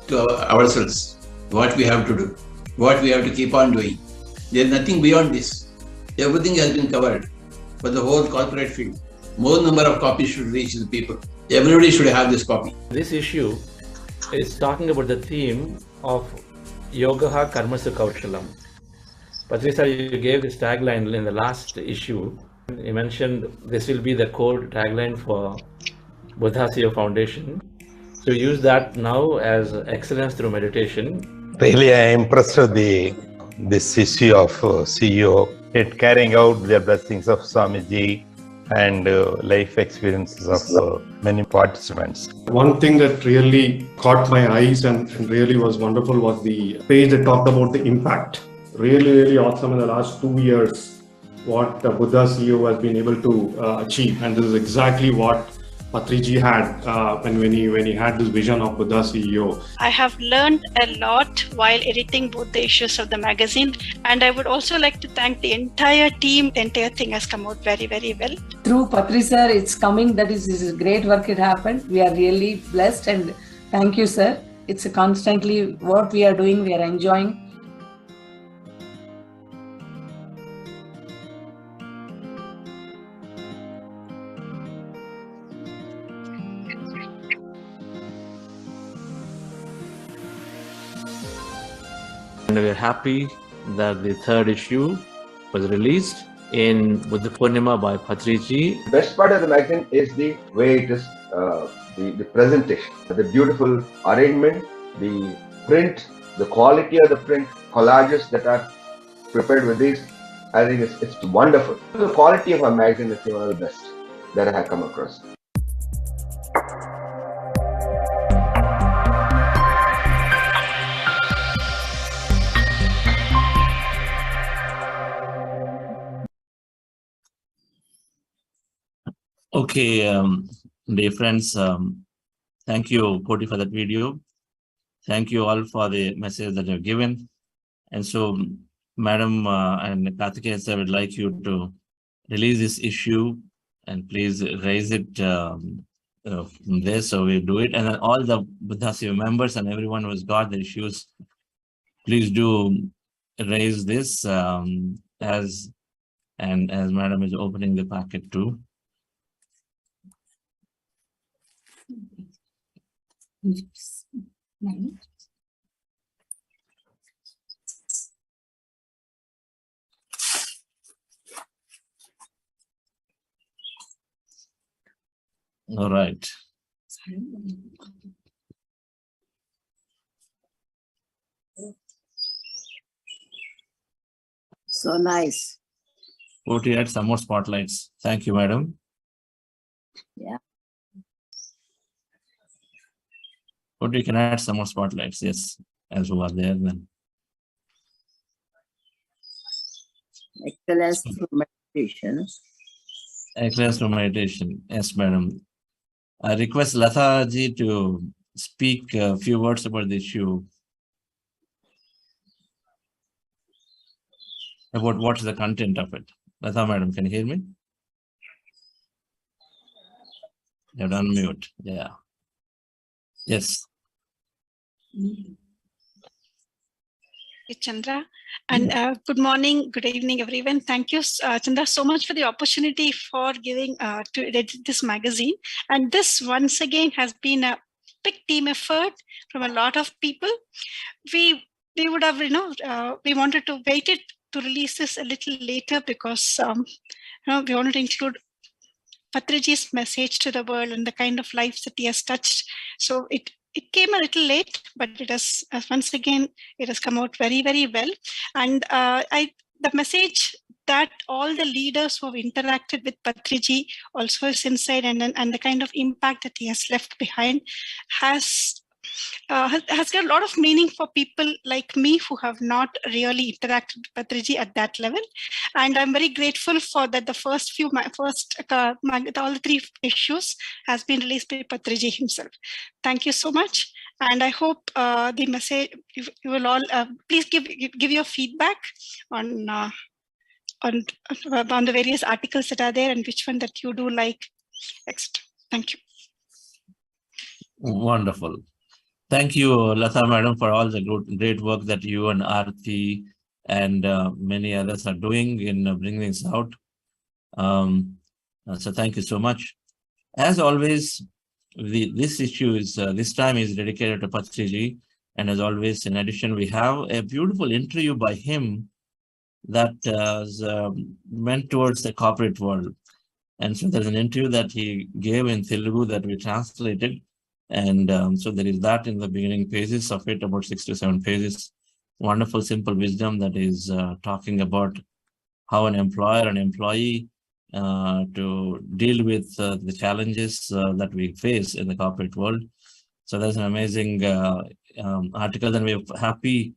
to ourselves what we have to do, what we have to keep on doing. There is nothing beyond this. Everything has been covered for the whole corporate field. More number of copies should reach the people. Everybody should have this copy. This issue is talking about the theme of Yogaha Karmasu Kaushalam. Patriji, you gave this tagline in the last issue. You mentioned this will be the core tagline for Buddha CEO Foundation. So use that now as excellence through meditation. Really, I am impressed with this issue of CEO, it carrying out the blessings of Swamiji and life experiences of many participants. One thing that really caught my eyes and really was wonderful was the page that talked about the impact. Really awesome in the last 2 years what the Buddha CEO has been able to achieve, and this is exactly what Patriji had when he had this vision of Buddha CEO. I have learned a lot while editing both the issues of the magazine, and I would also like to thank the entire team. The entire thing has come out very well. Through Patriji sir, it's coming. This is great work. It happened. We are really blessed, and thank you, sir. It's constantly what we are doing. We are enjoying. And we're happy that the third issue was released in Buddha Purnima by Patriji. The best part of the magazine is the way it is, the presentation, the beautiful arrangement, the print, the quality of the print, collages that are prepared with these. I think it's wonderful. The quality of a magazine is one of the best that I have come across. Okay, dear friends, thank you, Koti, for that video. Thank you all for the message that you've given. And so, Madam and Karthikeyan sir, would like you to release this issue and please raise it from there. So we'll do it. And then all the Buddhasiva members and everyone who's got the issues, please do raise this as Madam is opening the packet too. All right. So nice. Put add some more spotlights. Thank you, Madam. Yeah. But you can add some more spotlights, yes, as we are there then. Excellence through meditation. Excellence through meditation, yes, Madam. I request Latha ji to speak a few words about the issue. About what is the content of it. Latha, Madam, can you hear me? You have to unmute, yeah. Yes. Chandra, and good morning, good evening, everyone. Thank you, Chandra, so much for the opportunity for giving to edit this magazine. And this once again has been a big team effort from a lot of people. We would have, we wanted to wait it to release this a little later because we wanted to include Patriji's message to the world and the kind of lives that he has touched. So it came a little late, but it has once again, it has come out very, very well. And the message that all the leaders who have interacted with Patriji also is inside, and the kind of impact that he has left behind has got a lot of meaning for people like me who have not really interacted with Patriji at that level. And I'm very grateful for that the first all the 3 issues has been released by Patriji himself. Thank you so much. And I hope the message, you will all, please give your feedback on the various articles that are there and which one that you do like next. Thank you. Wonderful. Thank you, Latha Madam, for all the great work that you and Aarti and many others are doing in bringing this out. So thank you so much. As always, this issue is this time is dedicated to Patriji, and as always, in addition, we have a beautiful interview by him that went towards the corporate world. And so there's an interview that he gave in Telugu that we translated. And so there is that in the beginning pages of it, about 6 to 7 pages. Wonderful, simple wisdom that is talking about how an employer and employee to deal with the challenges that we face in the corporate world. So there's an amazing article, and we're happy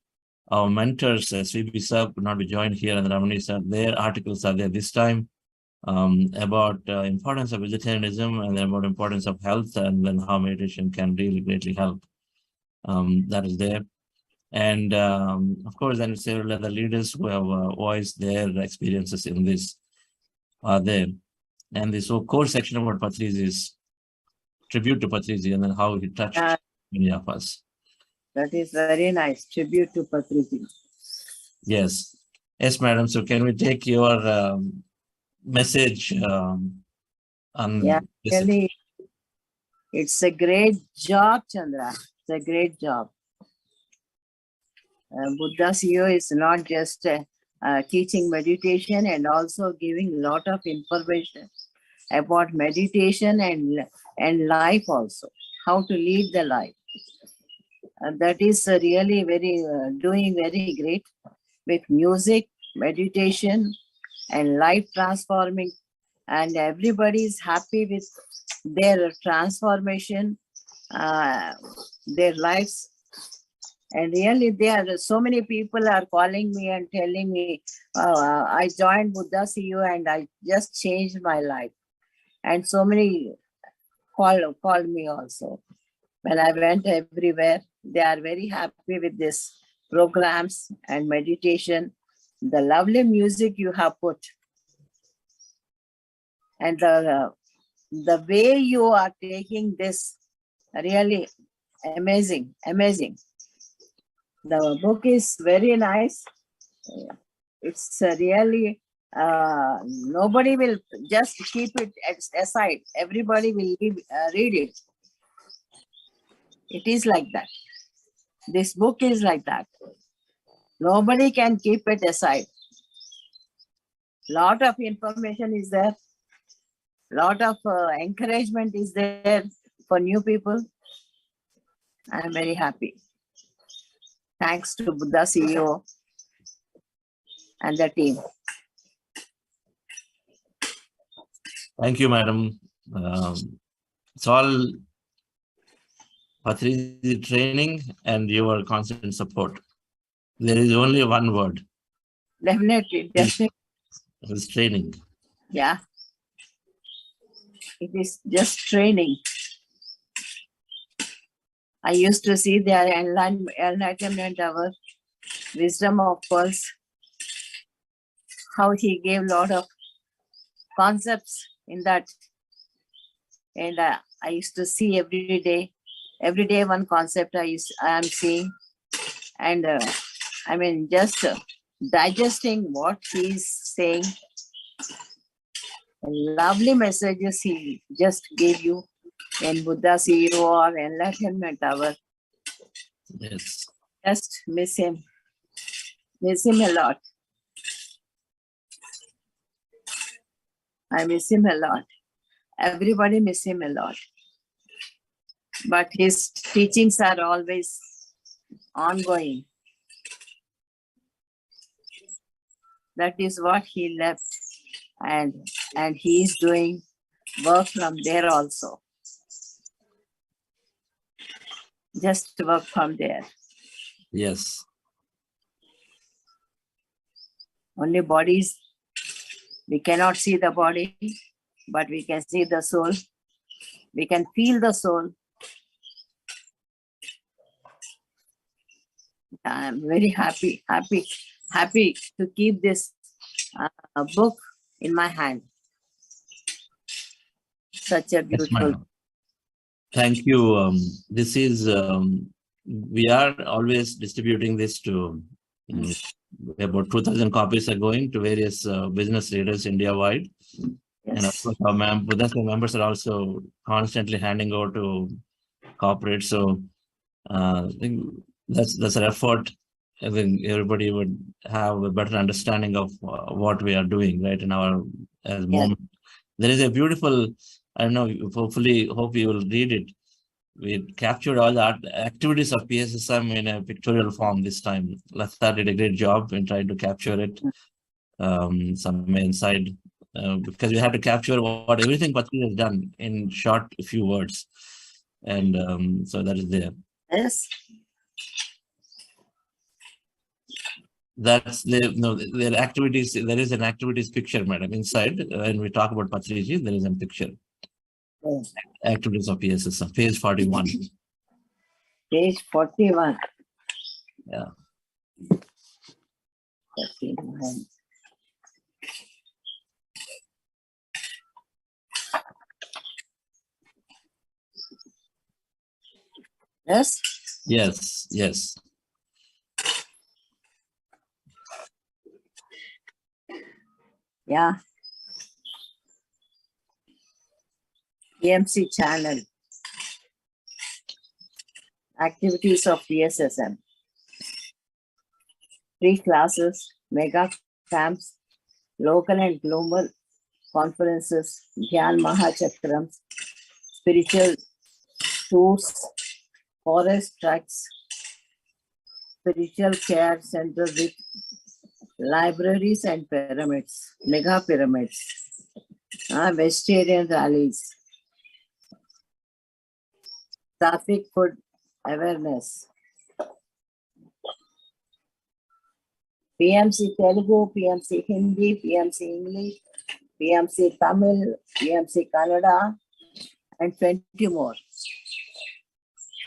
our mentors, SVB sir, could not be joined here, and Ramani sir, their articles are there this time. About importance of vegetarianism and about importance of health, and then how meditation can really greatly help. That is there. And of course, then several other leaders who have voiced their experiences in this are there. And this whole core section about Patriji is tribute to Patriji and then how he touched many of us. That is very nice. Tribute to Patriji. Yes. Yes, madam. So can we take your message on really, it's a great job, Chandra. It's a great job. Buddha CEO is not just teaching meditation and also giving a lot of information about meditation and life also, how to lead the life. That is really doing very great with music, meditation, and life transforming, and everybody is happy with their transformation, their lives. And really, there are so many people are calling me and telling me, I joined Buddha CU and I just changed my life. And so many called me also. When I went everywhere, they are very happy with this programs and meditation, the lovely music you have put, and the way you are taking this, really amazing, amazing. The book is very nice. It's really, nobody will just keep it aside. Everybody will read it. It is like that. This book is like that. Nobody can keep it aside. Lot of information is there. Lot of encouragement is there for new people. I am very happy. Thanks to Buddha CEO and the team. Thank you, madam. It's all Patriji training and your constant support. There is only one word. Definitely, definitely. It's training. Yeah. It is just training. I used to see their enlightenment hour, wisdom of pearls, how he gave a lot of concepts in that. And I used to see every day one concept I am seeing. And I mean, just digesting what he is saying. Lovely messages he just gave you in Buddha CEO or Enlightenment Hour. Yes. Just miss him. Miss him a lot. I miss him a lot. Everybody miss him a lot. But his teachings are always ongoing. That is what he left. And he is doing work from there also. Just work from there. Yes. Only bodies, we cannot see the body, but we can see the soul. We can feel the soul. I am very happy to keep this book in my hand. Such a beautiful. Yes, thank you. This is, we are always distributing this to, about 2,000 copies are going to various business leaders India-wide. Yes. And of course, our Buddha members are also constantly handing over to corporates. So I think that's an effort. I think everybody would have a better understanding of what we are doing, right, in our moment. There is a beautiful, I don't know, hope you will read it. We captured all the activities of PSSM in a pictorial form this time. Latha did a great job in trying to capture it somewhere inside, because we had to capture what everything Patriji has done in short few words. And so that is there. Yes. That's their activities. There is an activities picture, madam, inside. When we talk about Patriji, there is a picture. Yes. Activities of PSSM, page 41. Page 41. Yeah. 41. Yes? Yes, yes. Yeah. EMC channel. Activities of PSSM. Free classes, mega camps, local and global conferences, Dhyan Mahachakrams, spiritual tours, forest tracks, spiritual care center with libraries and pyramids, mega pyramids, vegetarian rallies, traffic food awareness, PMC Telugu, PMC Hindi, PMC English, PMC Tamil, PMC Kannada, and 20 more.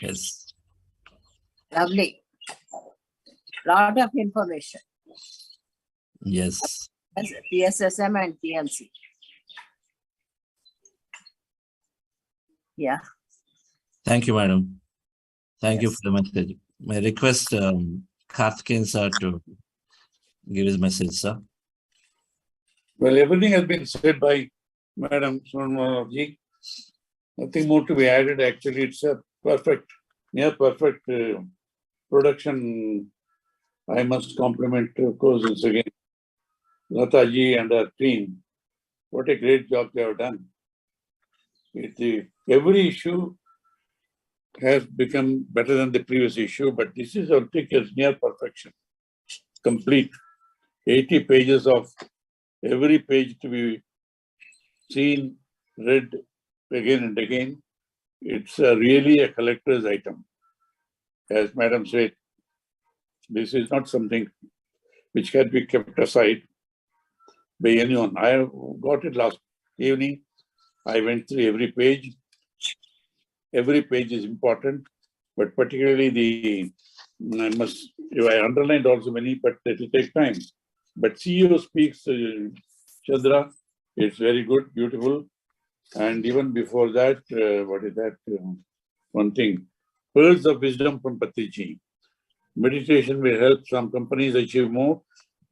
Yes. Lovely. Lot of information. Yes. PSSM and TMC. Yeah. Thank you, madam. Thank you for the message. My request, Karthikeyan sir to give his message, sir. Well, everything has been said by Madam Sonmarji. Nothing more to be added. Actually, it's a perfect, near perfect production. I must compliment, of course, once again, Lataji and her team. What a great job they have done. Every issue has become better than the previous issue, but this is, I think, is near perfection. Complete. 80 pages of every page to be seen, read again and again. It's really a collector's item. As Madam said, this is not something which can be kept aside by anyone. I got it last evening. I went through every page. Every page is important, but particularly I underlined also many, but it will take time. But CEO speaks, Chandra, it's very good, beautiful. And even before that, what is that? One thing, pearls of wisdom from Patriji. Meditation will help some companies achieve more.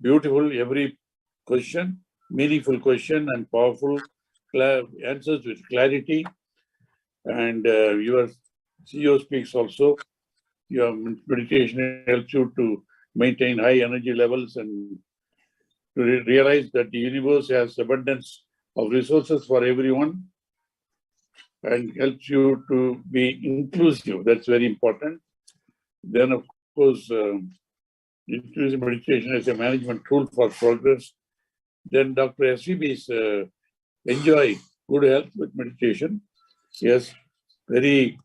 Beautiful, every question, meaningful question and powerful answers with clarity. And your CEO speaks also. Your meditation helps you to maintain high energy levels and to realize that the universe has abundance of resources for everyone and helps you to be inclusive. That's very important. Then, of course, inclusive meditation as a management tool for progress. Then Dr. SVB's enjoy good health with meditation. Yes, very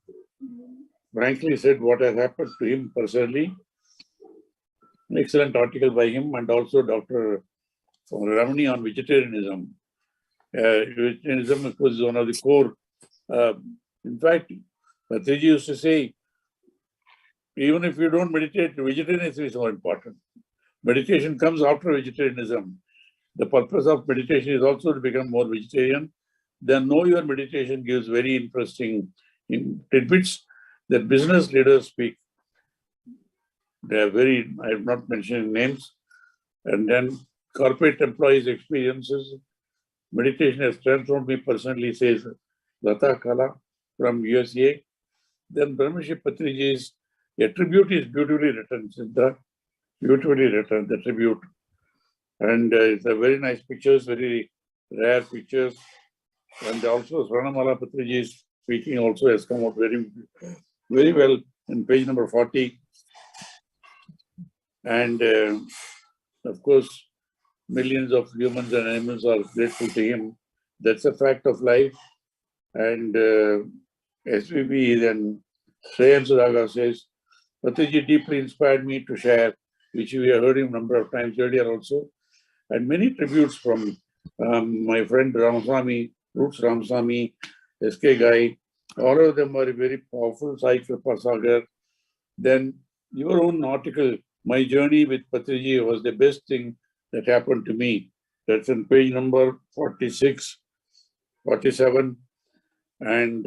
frankly said what has happened to him personally. An excellent article by him and also Dr. Ramani on vegetarianism. Vegetarianism, of course, is one of the core. In fact, Patriji used to say, even if you don't meditate, vegetarianism is more important. Meditation comes after vegetarianism. The purpose of meditation is also to become more vegetarian. Then know your meditation gives very interesting tidbits that business leaders speak. They are very, I have not mentioned names. And then corporate employees' experiences. Meditation has transformed me personally, says Lata Kala from USA. Then Brahmashri Patriji's attribute is beautifully written, Siddha. Beautifully written, the tribute. And it's a very nice pictures, very rare pictures. And also Swarnamala Patriji's speaking also has come out very, very well in page number 40. And of course, millions of humans and animals are grateful to him. That's a fact of life. And SVB then Shreyan Sudhaga says, Patriji deeply inspired me to share, which we have heard him a number of times earlier also. And many tributes from my friend Ramaswamy, Roots Ramaswamy, SK Guy, all of them are very powerful. Sai Kripa Sagar. Then your own article, My Journey with Patriji, was the best thing that happened to me. That's on page number 46, 47. And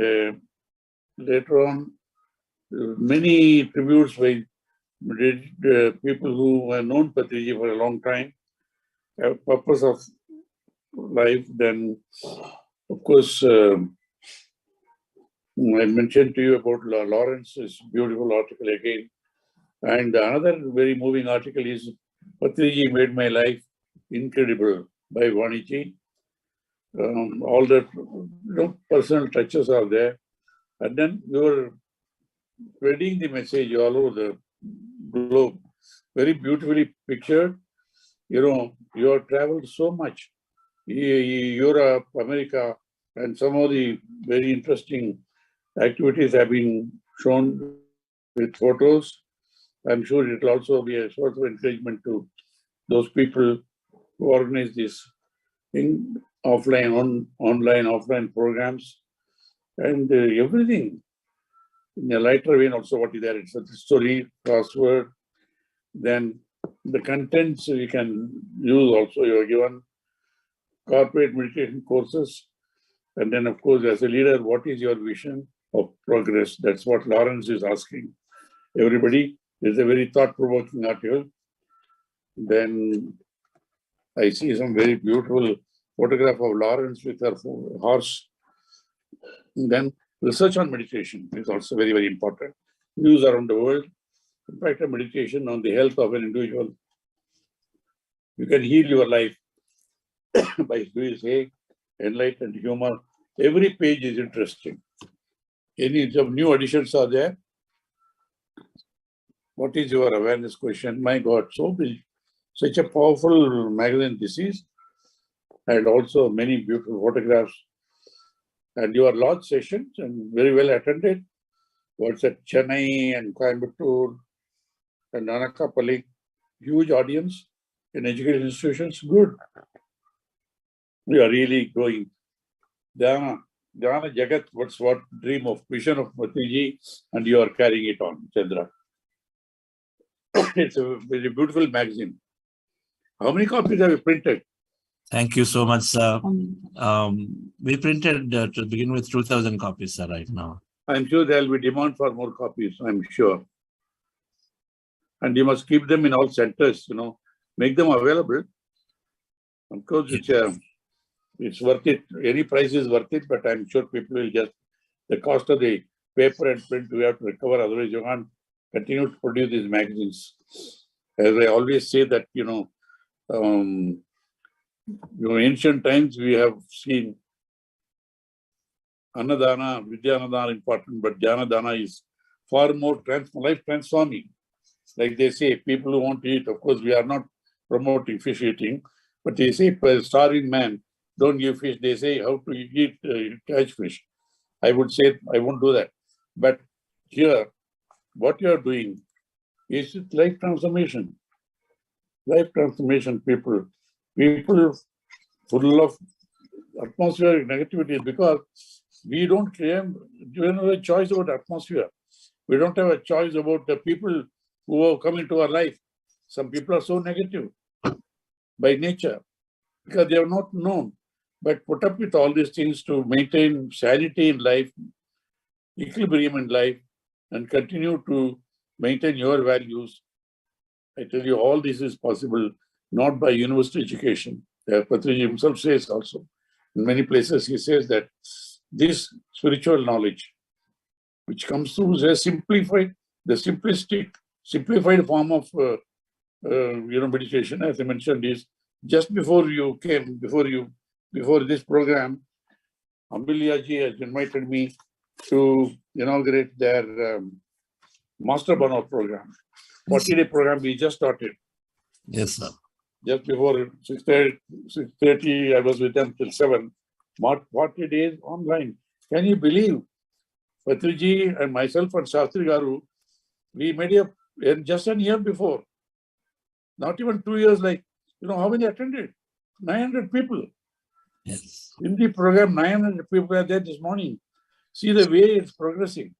later on, many tributes by people who have known Patriji for a long time, have purpose of life. Then, of course, I mentioned to you about Lawrence's beautiful article again. And another very moving article is Patriji made my life incredible by Vaniji. All the personal touches are there. And then you were spreading the message all over the globe. Very beautifully pictured. You have traveled so much. Europe, America, and some of the very interesting activities have been shown with photos. I'm sure it will also be a sort of encouragement to those people who organize this in offline, online, offline programs, and everything in a lighter vein. Also, what is there? It's a story, crossword. Then the contents you can use also. You are given corporate meditation courses, and then of course, as a leader, what is your vision of progress? That's what Lawrence is asking everybody. It's a very thought-provoking article. Then I see some very beautiful photograph of Lawrence with her horse. And then research on meditation is also very, very important. News around the world, impact of meditation on the health of an individual. You can heal your life by doing enlightened humor. Every page is interesting. Any new additions are there? What is your awareness question? My God, so big. Such a powerful magazine this is, and also many beautiful photographs. And your large sessions and very well attended. What's at Chennai and Coimbatore and Kanakapura, huge audience in education institutions. Good. We are really growing. Dhyana Jagat, what dream of vision of Patriji, and you are carrying it on, Chandra. It's a very beautiful magazine. How many copies have you printed? Thank you so much, sir. We printed to begin with 2,000 copies, sir, right now. I'm sure there will be demand for more copies, I'm sure. And you must keep them in all centers, make them available. Of course, it's worth it. Any price is worth it, but I'm sure people will just, the cost of the paper and print, we have to recover, otherwise you can't continue to produce these magazines. As I always say that, ancient times we have seen Annadana, Vidyanadana important, but Jnanadana is far more life transforming. Like they say, people who want to eat, of course, we are not promoting fish eating, but they say, for a starving man, don't give fish. They say, how to eat, catch fish. I would say, I won't do that. But here, what you are doing is life transformation. Life transformation, people full of atmospheric negativity, because we don't have a choice about atmosphere. We don't have a choice about the people who have come into our life. Some people are so negative by nature because they are not known. But put up with all these things to maintain sanity in life, equilibrium in life, and continue to maintain your values. I tell you, all this is possible not by university education. Patriji himself says also, in many places he says that this spiritual knowledge, which comes through the simplified form of meditation, as I mentioned, is just before you came, before this program, Ambilyaji has invited me to inaugurate their Master Burnout program. 40-day program we just started. Yes, sir. Just before 6:30, I was with them till 7. 40 days online. Can you believe? Patriji and myself and Shastri Garu, we made just a year before. Not even 2 years, how many attended? 900 people. Yes. In the program, 900 people are there this morning. See the way it's progressing.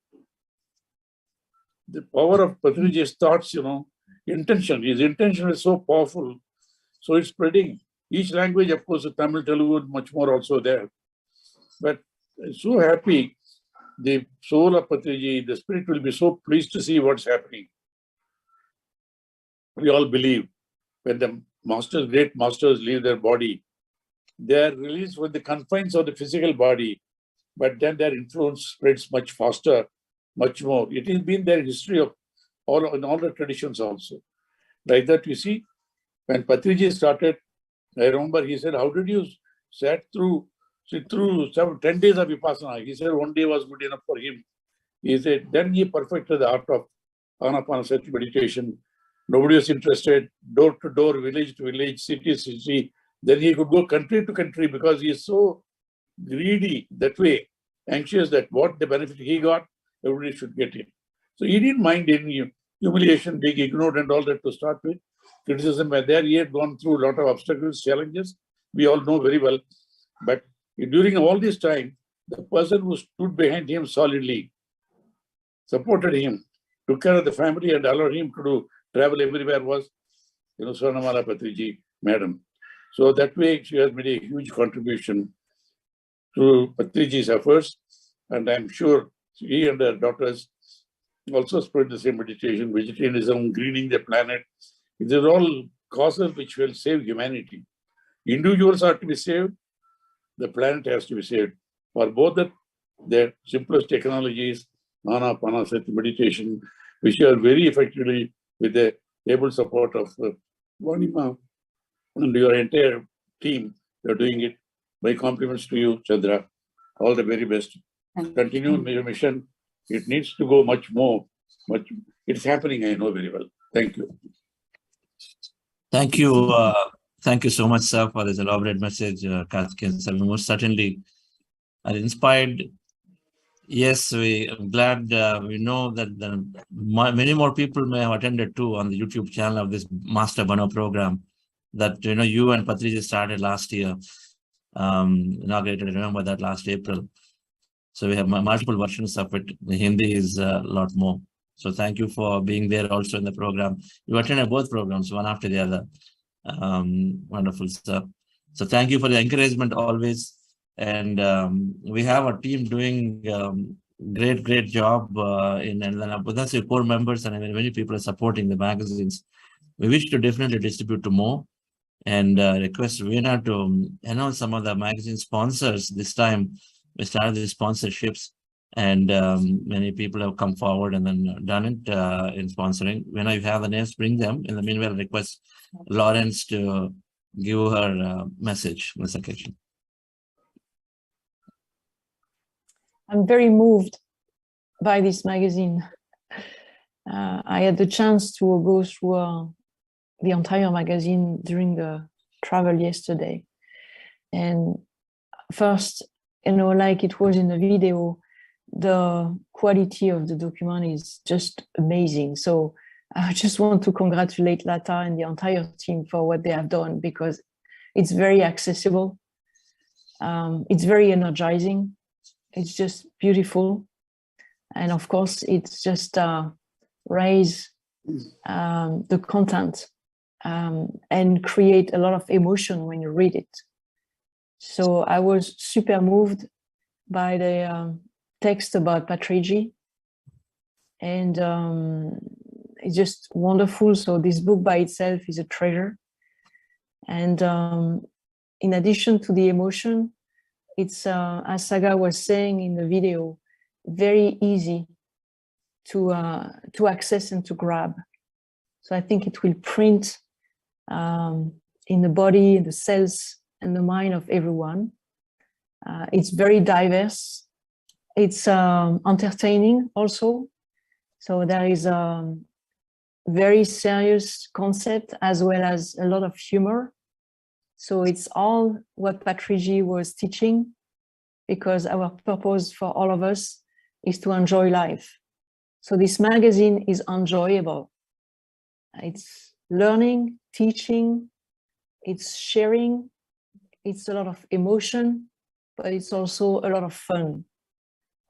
The power of Patriji's thoughts, intention. His intention is so powerful. So it's spreading. Each language, of course, Tamil, Telugu, much more also there. But I'm so happy. The soul of Patriji, the spirit will be so pleased to see what's happening. We all believe when the great masters leave their body, they are released with the confines of the physical body, but then their influence spreads much faster, much more. It has been their history of all the traditions also. Like that, you see, when Patriji started, I remember he said, how did you sit through 10 days of Vipassana? He said one day was good enough for him. He said, then he perfected the art of Kanakapura meditation. Nobody was interested, door to door, village to village, city to city. Then he could go country to country because he is so greedy that way, anxious that what the benefit he got, everybody should get it. So he didn't mind any humiliation, being ignored and all that to start with. Criticism were there. He had gone through a lot of obstacles, challenges. We all know very well. But during all this time, the person who stood behind him solidly, supported him, took care of the family and allowed him to travel everywhere was, Swarnamala Patriji, madam. So that way she has made a huge contribution to Patriji's efforts. And I'm sure she and her daughters also spread the same meditation, vegetarianism, greening the planet. These are all causes which will save humanity. Individuals are to be saved, the planet has to be saved. For both the simplest technologies, Anapanasati meditation, which are very effectively with the able support of Vanima and your entire team, you're doing it. My compliments to you, Chandra. All the very best. Continue your mission. It needs to go much more. It's happening, I know very well. Thank you. Thank you. Thank you so much, sir, for this elaborate message, Karthikeyan sir. Most certainly are inspired. Yes, I'm glad we know that many more people may have attended too on the YouTube channel of this Master Bano program that you and Patriji started last year, inaugurated. I remember that last April. So we have multiple versions of it. The Hindi is a lot more. So thank you for being there also in the program. You attended both programs, one after the other. Wonderful stuff. So thank you for the encouragement always. And we have a team doing great job in Budhasi core members, and many people are supporting the magazines. We wish to definitely distribute to more and request Veena to announce some of the magazine sponsors. This time we started the sponsorships, and many people have come forward and then done it in sponsoring. When you have the names, bring them. In the meanwhile, request Lawrence to give her message on this occasion. I'm very moved by this magazine. I had the chance to go through the entire magazine during the travel yesterday. And first, like it was in the video, the quality of the document is just amazing. So I just want to congratulate Lata and the entire team for what they have done, because it's very accessible. It's very energizing. It's just beautiful. And of course, it's just raise the content and create a lot of emotion when you read it. So I was super moved by the text about Patriji, and it's just wonderful. So this book by itself is a treasure. And in addition to the emotion, it's, as Saga was saying in the video, very easy to access and to grab. So I think it will print in the body, the cells, and the mind of everyone. It's very diverse. It's entertaining also. So there is a very serious concept as well as a lot of humor. So it's all what Patriji was teaching, because our purpose for all of us is to enjoy life. So this magazine is enjoyable. It's learning, teaching, it's sharing, it's a lot of emotion, but it's also a lot of fun.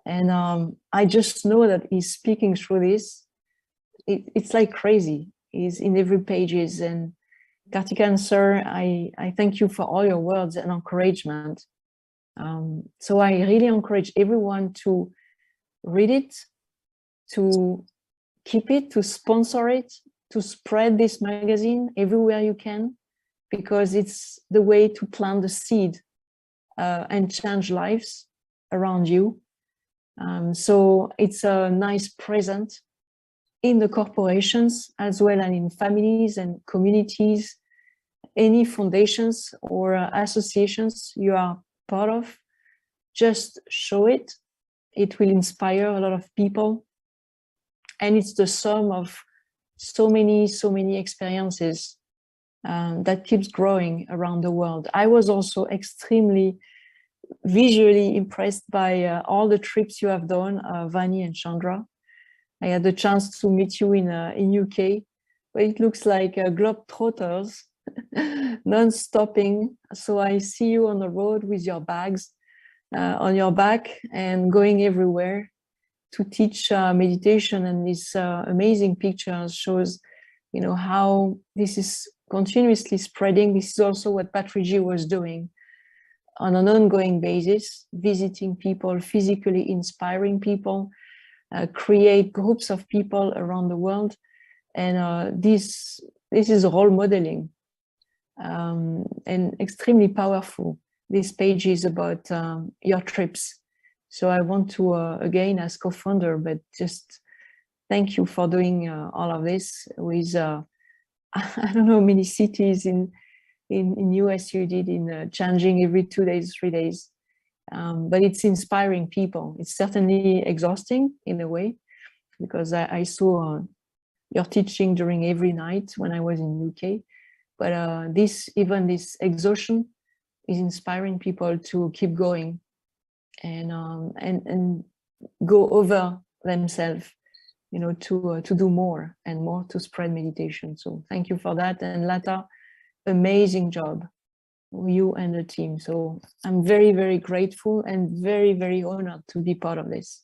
And I just know that he's speaking through this. It's like crazy. He's in every pages. And Karthikeyan sir, I thank you for all your words and encouragement. So I really encourage everyone to read it, to keep it, to sponsor it, to spread this magazine everywhere you can, because it's the way to plant the seed and change lives around you. So it's a nice present in the corporations as well, and in families and communities, any foundations or associations you are part of, just show it. It will inspire a lot of people. And it's the sum of so many experiences that keeps growing around the world. I was also extremely visually impressed by all the trips you have done, Vani and Chandra. I had the chance to meet you in UK, but it looks like globetrotters, non-stopping. So I see you on the road with your bags on your back and going everywhere to teach meditation. And this amazing picture shows, you know, how this is continuously spreading. This is also what Patriji was doing on an ongoing basis, visiting people, physically inspiring people, create groups of people around the world. And this is role modeling and extremely powerful. This page is about your trips. So I want to, again, as co-founder, but just thank you for doing all of this with, I don't know how many cities in US you did in changing every 2 days, 3 days. But it's inspiring people. It's certainly exhausting in a way, because I saw your teaching during every night when I was in UK. But this exhaustion is inspiring people to keep going and go over themselves, you know, to do more and more to spread meditation. So thank you for that. And Lata, amazing job, you and the team. So I'm very, very grateful and very, very honored to be part of this.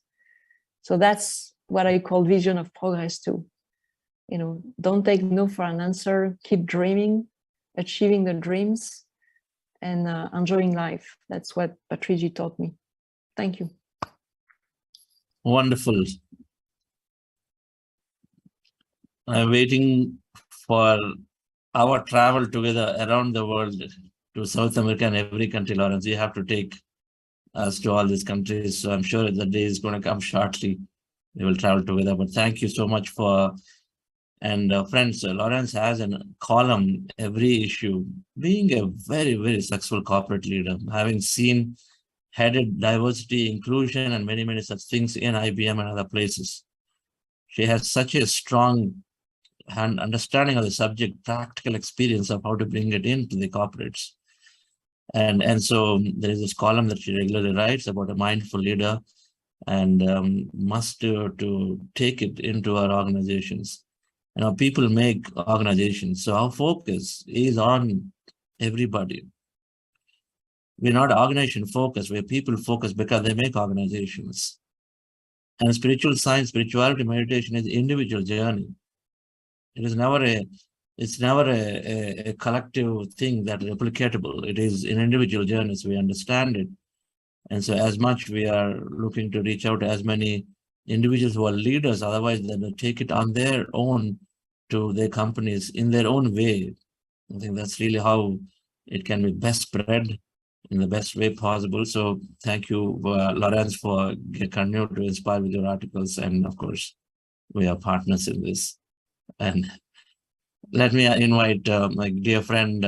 So that's what I call vision of progress too. You know, don't take no for an answer, keep dreaming, achieving the dreams, and enjoying life. That's what Patriji taught me. Thank you. Wonderful. I'm waiting for our travel together around the world to South America and every country, Lawrence. You have to take us to all these countries. So I'm sure the day is going to come shortly. We will travel together. But thank you so much for, and friends, Lawrence has a column every issue. Being a very, very successful corporate leader, having seen headed diversity, inclusion, and many, many such things in IBM and other places. She has such a strong understanding of the subject, practical experience of how to bring it into the corporates. And so there is this column that she regularly writes about a mindful leader, and must to take it into our organizations. You know, people make organizations, so our focus is on everybody. We're not organization focused, we're people focused because they make organizations. And spiritual science, spirituality, meditation is individual journey. It is never a collective thing that is replicatable. It is an individual journey, so we understand it. And so as much we are looking to reach out to as many individuals who are leaders, otherwise they take it on their own to their companies in their own way. I think that's really how it can be best spread in the best way possible. So thank you, Lawrence, for continuing to inspire with your articles. And of course, we are partners in this. And let me invite my dear friend,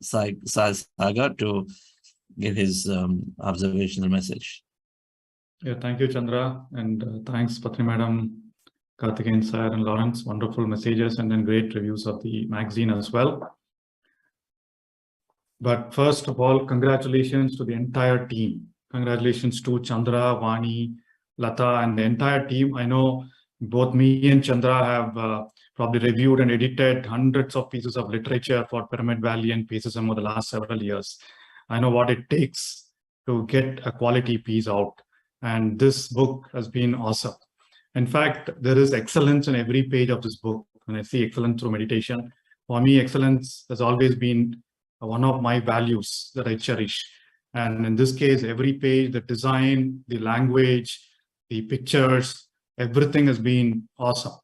Sagar, to give his observational message. Yeah, thank you, Chandra. And thanks, Patri Madam, Karthikeyan Sir, and Lawrence. Wonderful messages and then great reviews of the magazine as well. But first of all, congratulations to the entire team. Congratulations to Chandra, Vani, Lata, and the entire team. I know both me and Chandra have probably reviewed and edited hundreds of pieces of literature for Pyramid Valley and PSSM over the last several years. I know what it takes to get a quality piece out. And this book has been awesome. In fact, there is excellence in every page of this book. When I see excellence through meditation, for me, excellence has always been one of my values that I cherish. And in this case, every page, the design, the language, the pictures, everything has been awesome.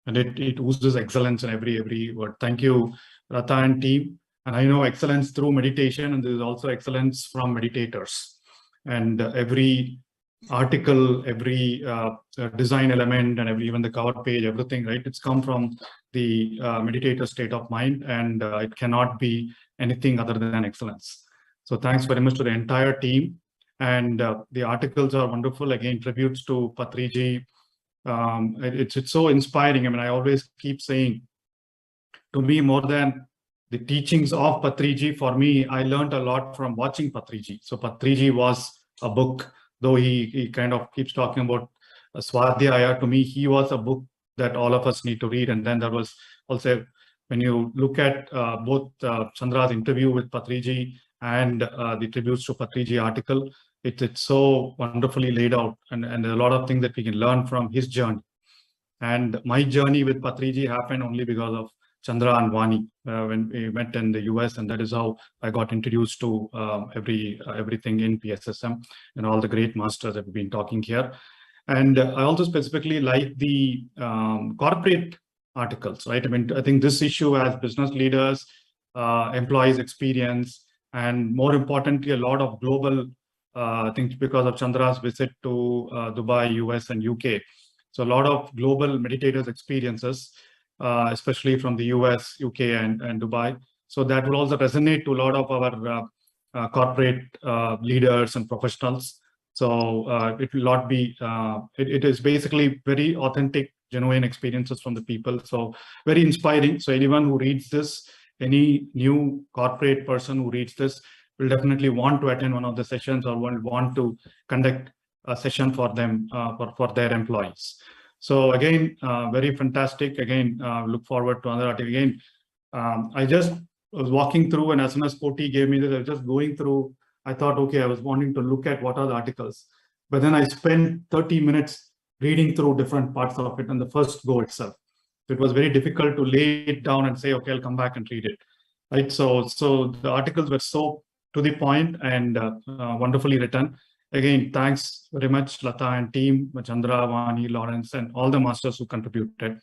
And it oozes excellence in every word. Thank you, Rata and team. And I know excellence through meditation, and there is also excellence from meditators. And every article, every design element, and even the cover page, everything, right? It's come from the meditator state of mind, and it cannot be anything other than excellence. So thanks very much to the entire team. And the articles are wonderful. Again, tributes to Patriji. It's so inspiring. I mean, I always keep saying, to me, more than the teachings of Patriji, for me, I learned a lot from watching Patriji. So Patriji was a book, though he kind of keeps talking about Swadhyaya. To me, he was a book that all of us need to read. And then there was also, when you look at both Chandra's interview with Patriji and the tributes to Patriji article, it's so wonderfully laid out, and there are a lot of things that we can learn from his journey. And my journey with Patriji happened only because of Chandra and Vani when we met in the US, and that is how I got introduced to everything in PSSM and all the great masters that we've been talking here. And I also specifically like the corporate articles, right? I mean, I think this issue as business leaders, employees experience, and more importantly, a lot of global things because of Chandra's visit to Dubai, US, and UK. So a lot of global meditators experiences, especially from the US, UK, and Dubai. So that will also resonate to a lot of our corporate leaders and professionals. So it will not be, it is basically very authentic, genuine experiences from the people. So very inspiring. So anyone who reads this, any new corporate person who reads this will definitely want to attend one of the sessions or will want to conduct a session for them, for their employees. So again, very fantastic. Again, look forward to another article. Again, I just was walking through, and as soon as Poti gave me this, I was just going through. I thought, okay, I was wanting to look at what are the articles, but then I spent 30 minutes reading through different parts of it on the first go itself. So it was very difficult to lay it down and say, okay, I'll come back and read it. Right. So the articles were so to the point and wonderfully written. Again, thanks very much, Lata and team, Chandra, Vani, Lawrence, and all the masters who contributed.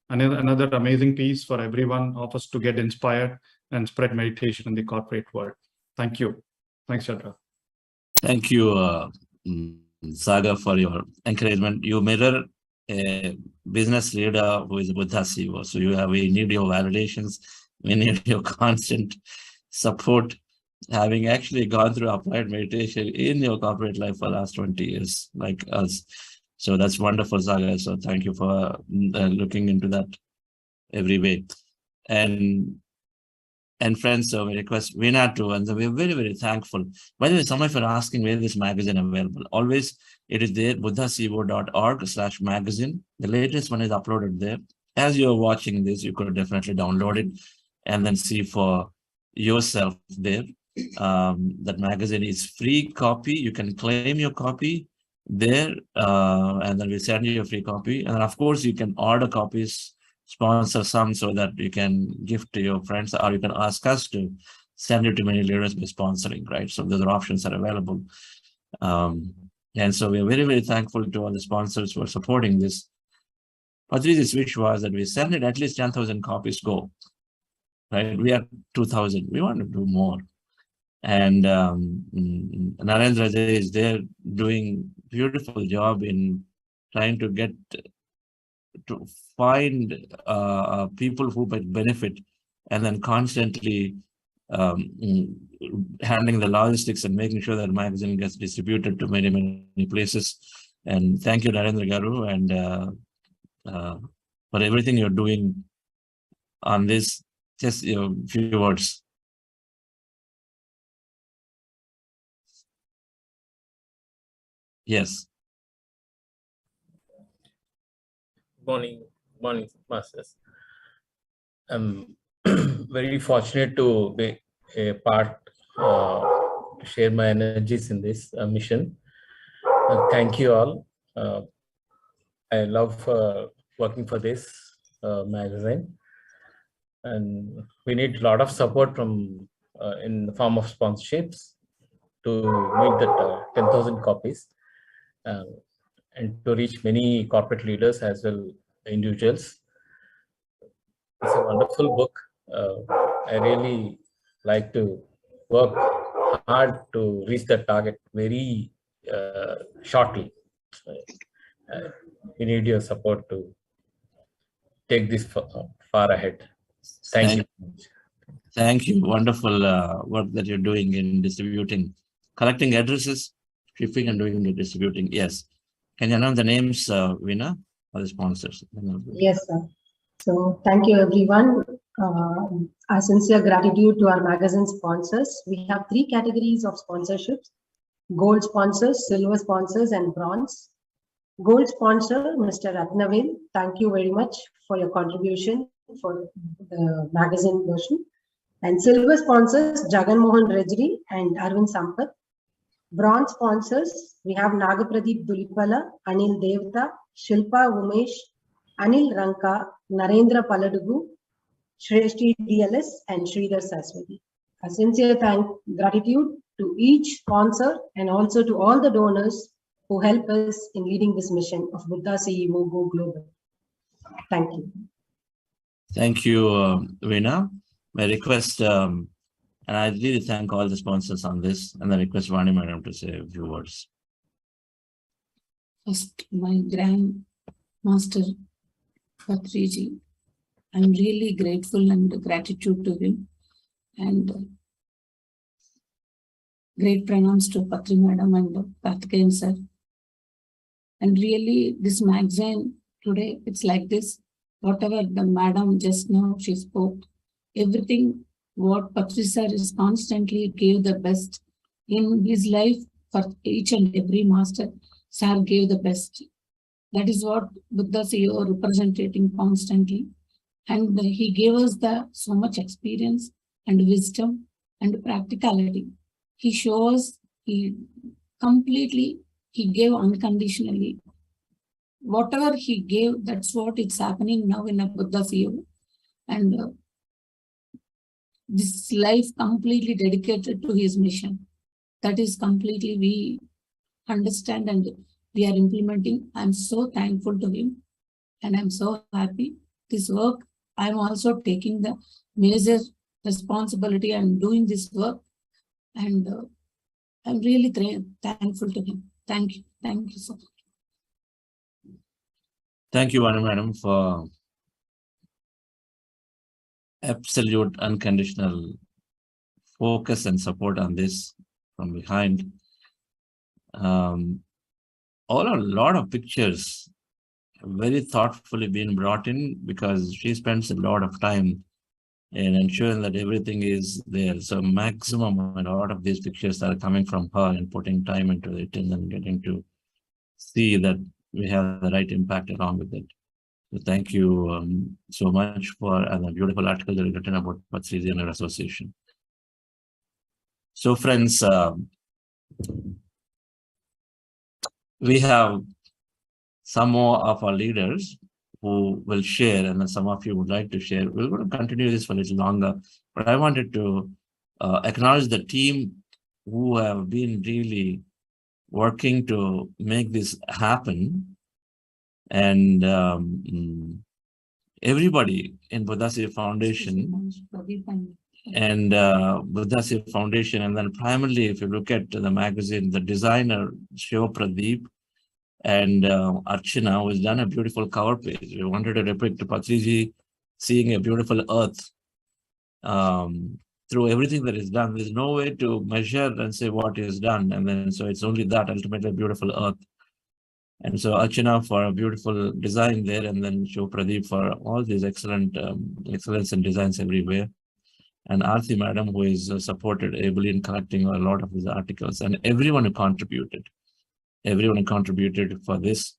Another amazing piece for everyone of us to get inspired and spread meditation in the corporate world. Thank you. Thanks, Chandra. Thank you, Saga, for your encouragement. You mirror a business leader who is a Buddha CEO. So we need your validations. We need your constant support, having actually gone through applied meditation in your corporate life for the last 20 years, like us. So that's wonderful, Saga. So thank you for looking into that every way. And friends, so we request Veena to, and we're very, very thankful. By the way, some of you are asking where this magazine is available. Always, it is there, buddhacevo.org/magazine. The latest one is uploaded there. As you're watching this, you could definitely download it and then see for yourself there. That magazine is free copy. You can claim your copy there, and then we send you a free copy. And of course, you can order copies, sponsor some so that you can gift to your friends, or you can ask us to send it to many leaders by sponsoring, right? So those options are available. And so we're very, very thankful to all the sponsors who are supporting this. Patriji's wish was that we send it at least 10,000 copies go, right? We are 2,000. We want to do more. And Narendra is there doing beautiful job in trying to get to find people who might benefit, and then constantly handling the logistics and making sure that magazine gets distributed to many, many places. And thank you, Narendra Garu, and for everything you're doing on this. Just few words. Yes. Morning, masters. I'm very fortunate to be a part, to share my energies in this mission. Thank you all. I love working for this magazine, and we need a lot of support from in the form of sponsorships to meet that 10,000 copies. And to reach many corporate leaders as well individuals. It's a wonderful book. I really like to work hard to reach the target very shortly. We need your support to take this far ahead. Thank you. Thank you. Wonderful work that you're doing in distributing, collecting addresses, shipping, and doing the distributing. Yes. Can you announce the names, Veena, or the sponsors? Yes, sir. So thank you, everyone. Our sincere gratitude to our magazine sponsors. We have 3 categories of sponsorships: gold sponsors, silver sponsors, and bronze. Gold sponsor, Mr. Ratnavin, thank you very much for your contribution for the magazine version. And silver sponsors, Jagan Mohan Rejri and Arvind Sampath. Bronze sponsors, we have Nagapradeep Dulipala, Anil Devta, Shilpa Umesh, Anil Ranka, Narendra Paladugu, Shreshti DLS, and Sridhar Saswati. A sincere gratitude to each sponsor and also to all the donors who help us in leading this mission of Buddha CEO Go Global. Thank you. Thank you, Veena. My request, and I really thank all the sponsors on this, and I request Vani Madam to say a few words. First, my Grand Master Patriji, I'm really grateful and gratitude to him, and great pranams to Patri Madam and Karthikeyan sir. And really, this magazine today, it's like this. Whatever the madam just now she spoke, everything what Patri sir is constantly gave the best in his life for each and every master. Sir gave the best. That is what Buddha CEO representing constantly. And he gave us so much experience and wisdom and practicality. He shows, he gave unconditionally. Whatever he gave, that's what it's happening now in a Buddha CEO. And this life completely dedicated to his mission. That is completely we understand and we are implementing. I'm so thankful to him and I'm so happy. This work, I'm also taking the major responsibility and doing this work. And I'm really thankful to him. Thank you. Thank you so much. Thank you, Vani Madam, for absolute unconditional focus and support on this from behind. A lot of pictures very thoughtfully being brought in because she spends a lot of time in ensuring that everything is there. So maximum and a lot of these pictures are coming from her and putting time into it and then getting to see that we have the right impact along with it. So thank you so much for the beautiful article that is written about Patriji and her association. So friends, we have some more of our leaders who will share, and then some of you would like to share. We're going to continue this for a little longer, but I wanted to acknowledge the team who have been really working to make this happen. And everybody in Buddha CEO Foundation and Buddha CEO Foundation, and then primarily if you look at the magazine, the designer Shiva Pradeep and Archana, who has done a beautiful cover page. We wanted to depict Patriji seeing a beautiful earth through everything that is done. There's no way to measure and say what is done, and then so it's only that ultimately a beautiful earth. And so Archana for a beautiful design there, and then Shiva Pradeep for all these excellent excellence in designs everywhere. And Aarti Madam, who is supported ably in collecting a lot of these articles, and everyone who contributed for this.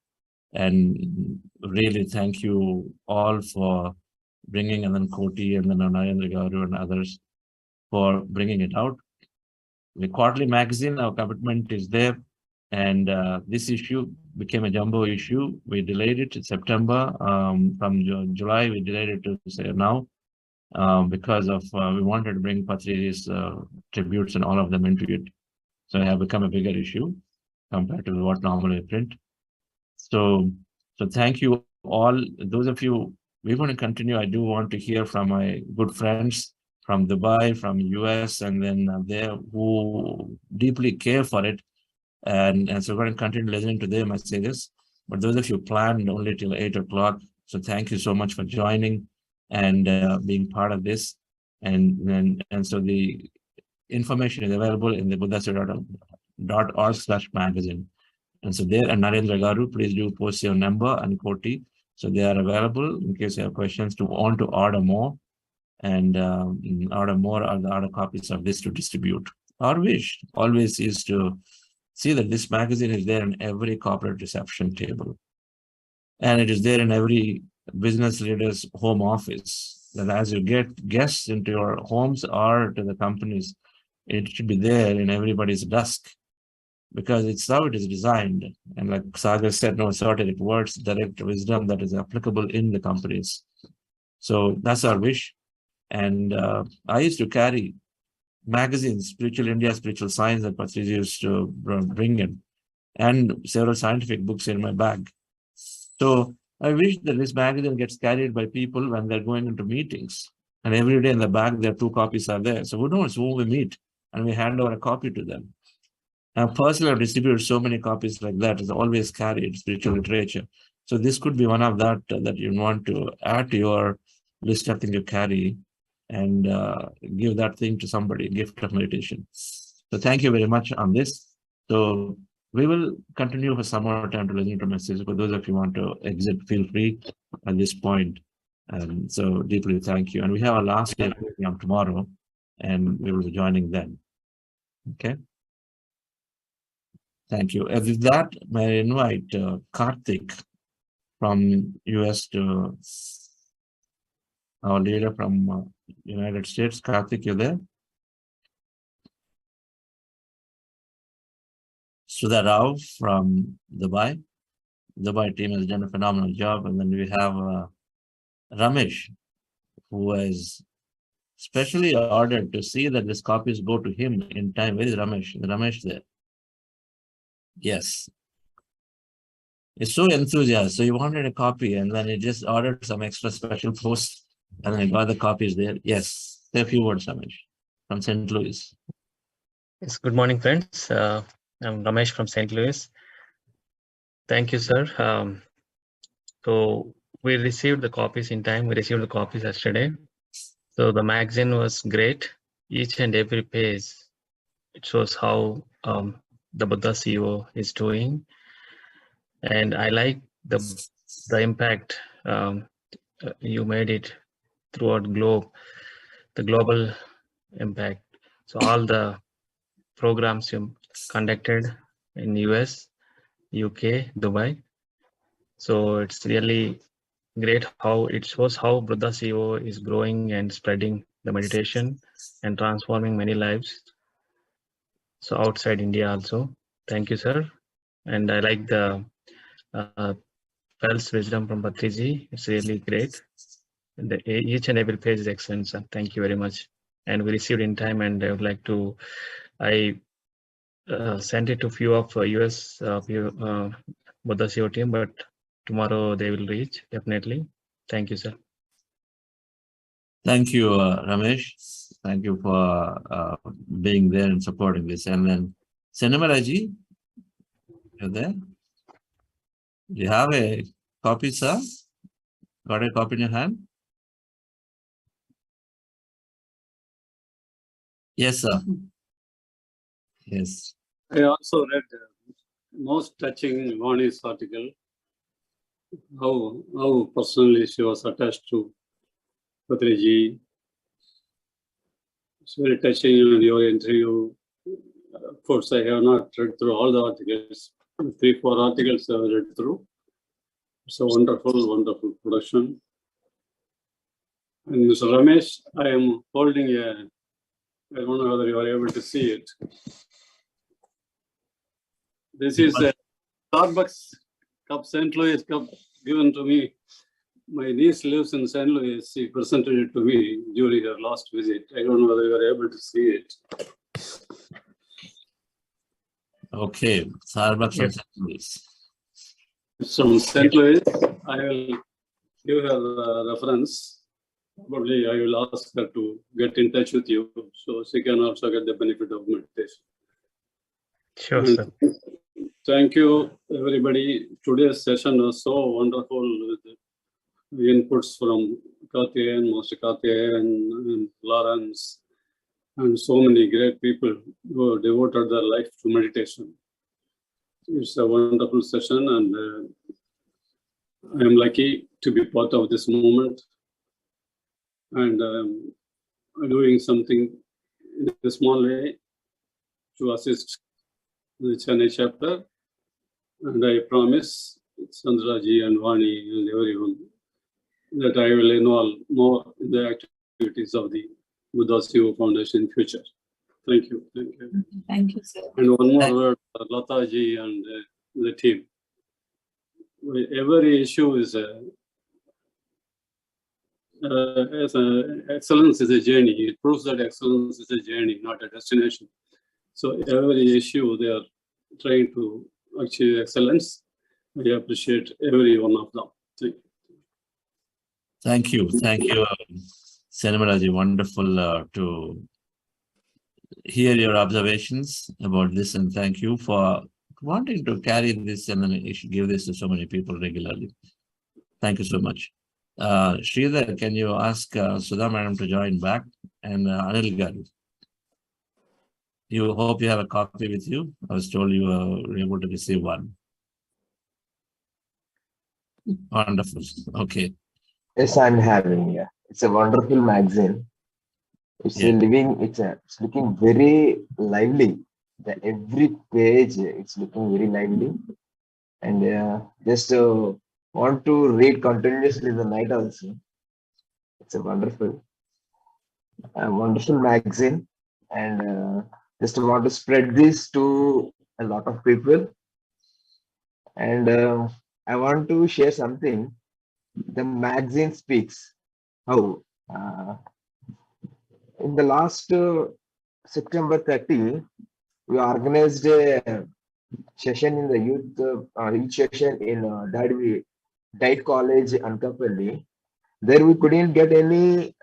And really thank you all for bringing, and then Koti and then Narendra Garu and others for bringing it out. The quarterly magazine, our commitment is there. And this issue became a jumbo issue. We delayed it in September. From July, we delayed it to say now because of we wanted to bring Patriji's tributes and all of them into it. So it has become a bigger issue compared to what normally we print. So thank you all. Those of you, we're going to continue. I do want to hear from my good friends from Dubai, from US, and then there who deeply care for it. And so we're going to continue listening to their messages. But those of you planned only till 8 o'clock. So thank you so much for joining and being part of this. And so the information is available in the buddhasura.org/magazine. And so there, and Narendra Garu, please do post your number and Koti. So they are available in case you have questions to want to order more and order more or the order copies of this to distribute. Our wish always is to see that this magazine is there in every corporate reception table. And it is there in every business leader's home office. That as you get guests into your homes or to the companies, it should be there in everybody's desk, because it's how it is designed. And like Sagar said, no esoteric words, direct wisdom that is applicable in the companies. So that's our wish. And I used to carry magazines, Spiritual India, Spiritual Science, that Patriji used to bring in, and several scientific books in my bag. So I wish that this magazine gets carried by people when they're going into meetings. And every day in the bag, there are 2 copies are there. So who knows who we meet, and we hand over a copy to them. And personally, I've distributed so many copies like that. It's always carried spiritual literature. So this could be one of that that you want to add to your list of things you carry, and give that thing to somebody, gift of meditation. So thank you very much on this. So we will continue for some more time to listen to messages. For those of you who want to exit, feel free at this point. And so deeply thank you. And we have a last day program tomorrow, and we will be joining then. Okay. Thank you. And with that, may I invite Karthik from US to our leader from United States. Karthik, you there? Sudha Rao from Dubai. Dubai team has done a phenomenal job. And then we have Ramesh, who has specially ordered to see that these copies go to him in time. Where is Ramesh? Is Ramesh there? Yes. It's so enthusiastic. So he wanted a copy, and then he just ordered some extra special post, and then he got the copies there. Yes. Say a few words, Ramesh, from St. Louis. Yes, good morning, friends. I'm Ramesh from St. Louis. Thank you, sir. So we received the copies in time. We received the copies yesterday. So the magazine was great. Each and every page, it shows how the Buddha CEO is doing. And I like the impact you made it throughout globe, the global impact. So all the programs you conducted in US, UK, Dubai. So it's really great how it shows how Buddha CEO is growing and spreading the meditation and transforming many lives. So outside India also. Thank you, sir. And I like the Pulse Wisdom from Patriji. It's really great. And each and every page is excellent, sir. Thank you very much. And we received in time, and I would like to, I sent it to few of US Buddha CEO team, but tomorrow they will reach, definitely. Thank you, sir. Thank you, Ramesh. Thank you for being there and supporting this. And then, Senamaraji, you're there? Do you have a copy, sir? Got a copy in your hand? Yes, sir. Yes. I also read most touching Vani's article, how personally she was attached to Patriji. It's very touching in your interview. Of course, I have not read through all the articles. 3-4 articles I have read through. It's a wonderful, wonderful production. And Mr. Ramesh, I am holding a, I don't know whether you are able to see it. This is a Starbucks cup, St. Louis cup, given to me. My niece lives in St. Louis. She presented it to me during her last visit. I don't know whether you are able to see it. Okay, Starbucks from St. Louis. It's from St. Louis. I will give her the reference. Probably I will ask her to get in touch with you so she can also get the benefit of meditation. Sure, sir. Thank you, everybody. Today's session was so wonderful with the inputs from Karthikeyan, Master Karthikeyan, and Lawrence, and so many great people who devoted their life to meditation. It's a wonderful session, and I am lucky to be part of this movement and doing something in a small way to assist the Chennai chapter. And I promise Chandraji and Vani and everyone that I will involve more in the activities of the Buddha Siva Foundation in future. Thank you. Thank you. Thank you, sir. And one more word, Lataji and the team. Every issue is excellence is a journey. It proves that excellence is a journey, not a destination. So every issue they are trying to achieve excellence. I appreciate every one of them. Thank you. Thank you, Senamaraji. Wonderful to hear your observations about this, and thank you for wanting to carry this and then you should give this to so many people regularly. Thank you so much. Sridhar, can you ask Sudha Madam to join back? And Anil Garu. You hope you have a copy with you. I was told you were able to receive one. Wonderful. Okay. Yes, I'm having. Yeah, it's a wonderful magazine. It's Yeah. It's looking very lively. Every page, it's looking very lively, and just want to read continuously in the night also. It's a wonderful magazine, and just want to spread this to a lot of people. And I want to share something. The magazine speaks. How? In the last September 30, we organized a session in the youth session in Diet College, Kanakapura. There we couldn't get any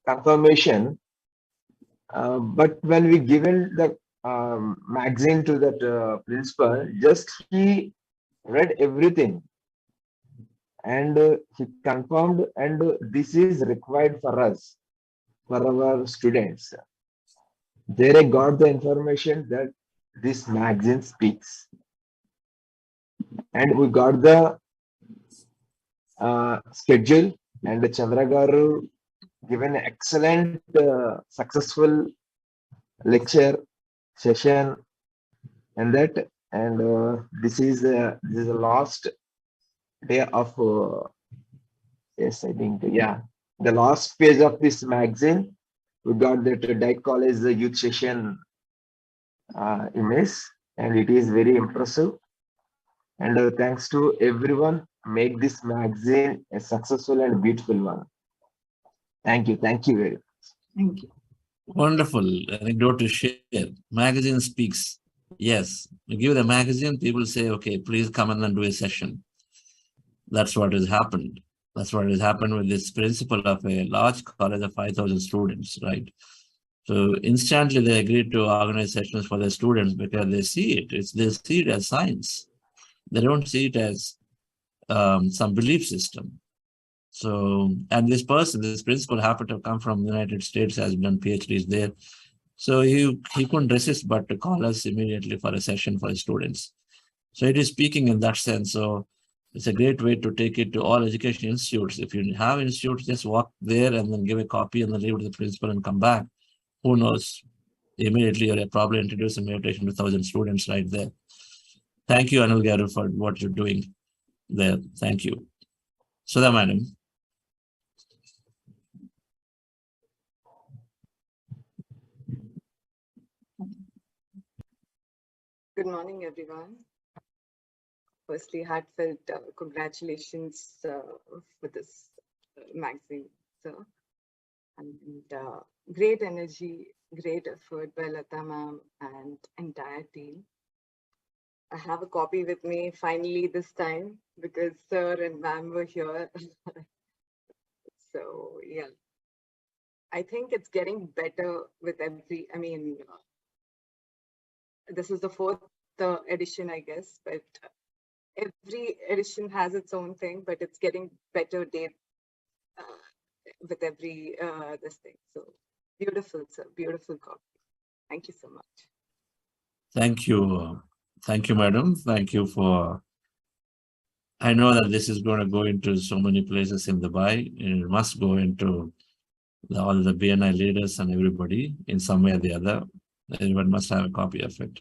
confirmation, but when we given the magazine to that principal, just he read everything and he confirmed, and this is required for us, for our students. There I got the information that this magazine speaks, and we got the schedule, and Chandra Garu given excellent successful lecture session, and this is the last day of yes, I think, yeah, the last page of this magazine. We got that Diet College youth session image, and it is very impressive. And thanks to everyone, make this magazine a successful and beautiful one. Thank you very much. Thank you. Wonderful anecdote to share. Magazine speaks. Yes, you give the magazine, people say, okay, please come and then do a session. That's what has happened. That's what has happened with this principal of a large college of 5,000 students, right? So instantly they agreed to organize sessions for their students because they see it. They see it as science. They don't see it as some belief system. So, and this principal happened to come from the United States, has done PhDs there. So he couldn't resist but to call us immediately for a session for his students. So it is speaking in that sense. So it's a great way to take it to all education institutes. If you have institutes, just walk there and then give a copy and then leave it to the principal and come back. Who knows? Immediately you're probably introducing meditation to 1,000 students right there. Thank you, Anil Garu, for what you're doing there. Thank you. Sudha Madam. Good morning, everyone. Firstly, heartfelt congratulations for this magazine, sir. And great energy, great effort by Lata ma'am and entire team. I have a copy with me finally this time because sir and ma'am were here. So yeah, I think it's getting better with this is the fourth edition, I guess, but every edition has its own thing, but it's getting better day with every this thing. So beautiful, sir. Beautiful copy. Thank you so much. Thank you. Thank you, madam. Thank you for. I know that this is going to go into so many places in Dubai. And it must go into all the BNI leaders and everybody in some way or the other. Everyone must have a copy of it.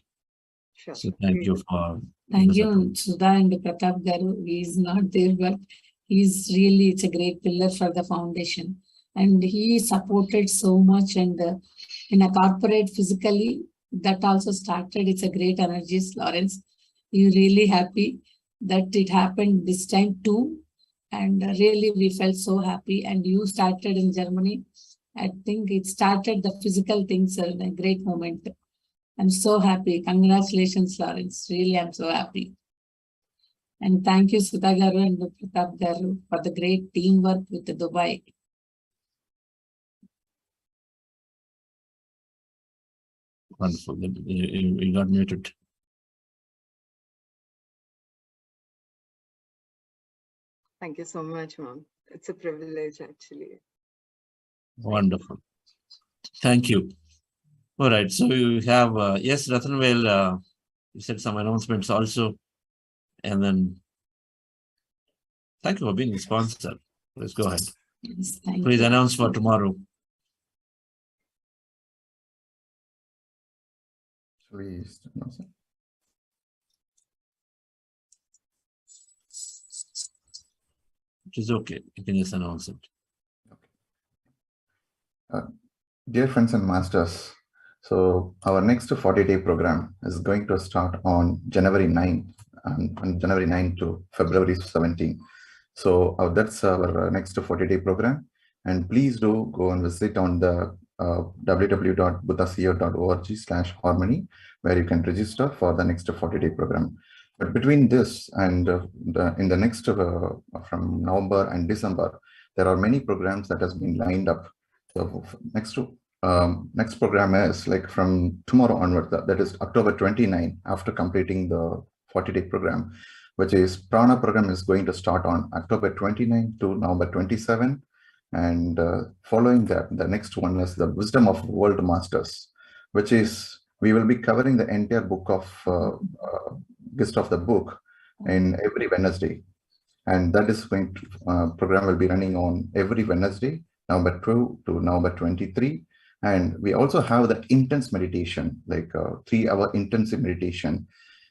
Sure. So thank you for. Thank you, Sudha and Pratap Garu. He is not there, but he's really, it's a great pillar for the foundation. And he supported so much, and in a corporate physically, that also started. It's a great energy, Lawrence. You're really happy that it happened this time too. And really, we felt so happy. And you started in Germany. I think it started the physical things in a great moment. I'm so happy. Congratulations, Lawrence. Really, I'm so happy. And thank you, Sudha Garu and Pratap Garu, for the great teamwork with the Dubai. Wonderful. You got muted. Thank you so much, ma'am. It's a privilege, actually. Wonderful. Thank you. All right. So you have, yes, Rathanvel, you said some announcements also. And then, thank you for being a sponsor. Let's go ahead. Yes, Please announce for tomorrow. Please. Which is okay. You can just announce it. Dear friends and masters, so our next 40-day program is going to start on January 9, on January 9 to February 17. So that's our next 40-day program. And please do go and visit on the www.buddhaceo.org/harmony, where you can register for the next 40-day program. But between this and in the next, from November and December, there are many programs that has been lined up. So next program is like from tomorrow onward, that is October 29, after completing the 40-day program, which is Prana program is going to start on October 29 to November 27. And following that, the next one is the Wisdom of World Masters, which is, we will be covering the entire book of gist of the book in every Wednesday. And that is going to, program will be running on every Wednesday, November 2 to November 23. And we also have that intense meditation, like 3-hour intensive meditation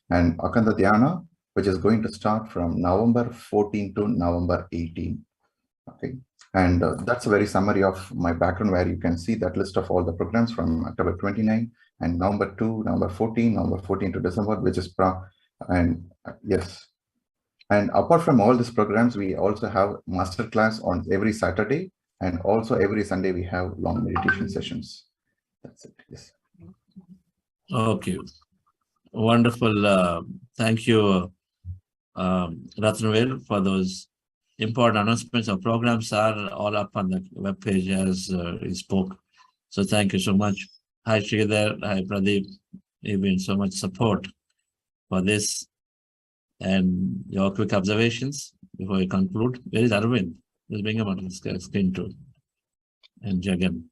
and Akanda Dhyana, which is going to start from November 14 to November 18. Okay. And that's a very summary of my background, where you can see that list of all the programs from October 29 and November 2, November 14 to December, which is yes. And apart from all these programs, we also have masterclass on every Saturday, and also every Sunday we have long meditation sessions. That's it. Yes. Okay. Wonderful. Thank you, Rathanvel, for those important announcements. Our programs are all up on the webpage as he spoke. So thank you so much. Hi, Sridhar. Hi, Pradeep. You've been so much support for this. And your quick observations before you conclude. Where is Arvind? Let's bring him on the screen too. And Jagan.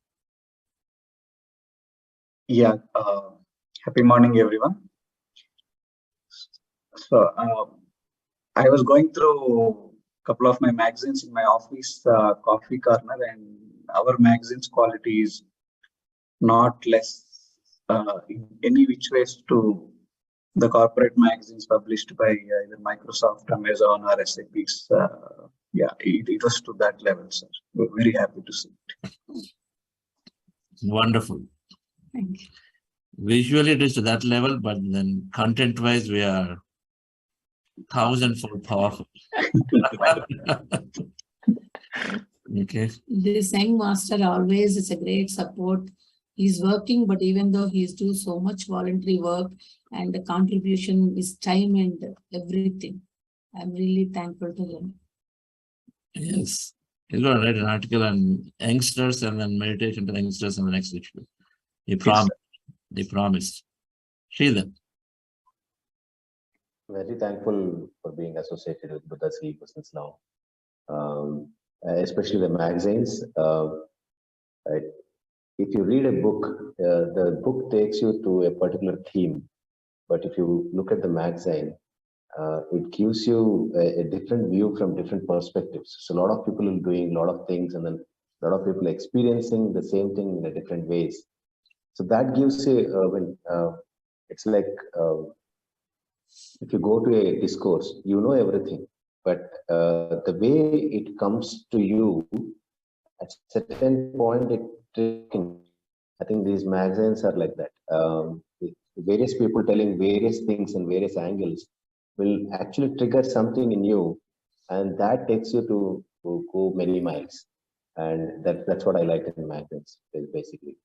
Yeah. Happy morning, everyone. So I was going through couple of my magazines in my office coffee corner, and our magazine's quality is not less in any which ways to the corporate magazines published by either Microsoft, Amazon, or SAP's. Yeah, it was to that level, sir. We're very happy to see it. Wonderful. Thank you. Visually it is to that level, but then content-wise we are 1,000-fold powerful. Okay. This young master always is a great support. He's working, but even though he's doing so much voluntary work, and the contribution is time and everything, I'm really thankful to him. Yes. He's going to write an article on youngsters and then meditation to the youngsters in the next issue. He promised. He promised. Sridhar. Very thankful for being associated with Buddha's ego since now, especially the magazines. If you read a book, the book takes you to a particular theme, but if you look at the magazine, it gives you a different view from different perspectives. So a lot of people are doing a lot of things, and then a lot of people experiencing the same thing in a different ways. So that gives you, it's like if you go to a discourse, you know everything, but the way it comes to you, at certain point, I think these magazines are like that. Various people telling various things in various angles will actually trigger something in you, and that takes you to go many miles. And that's what I like in magazines, basically.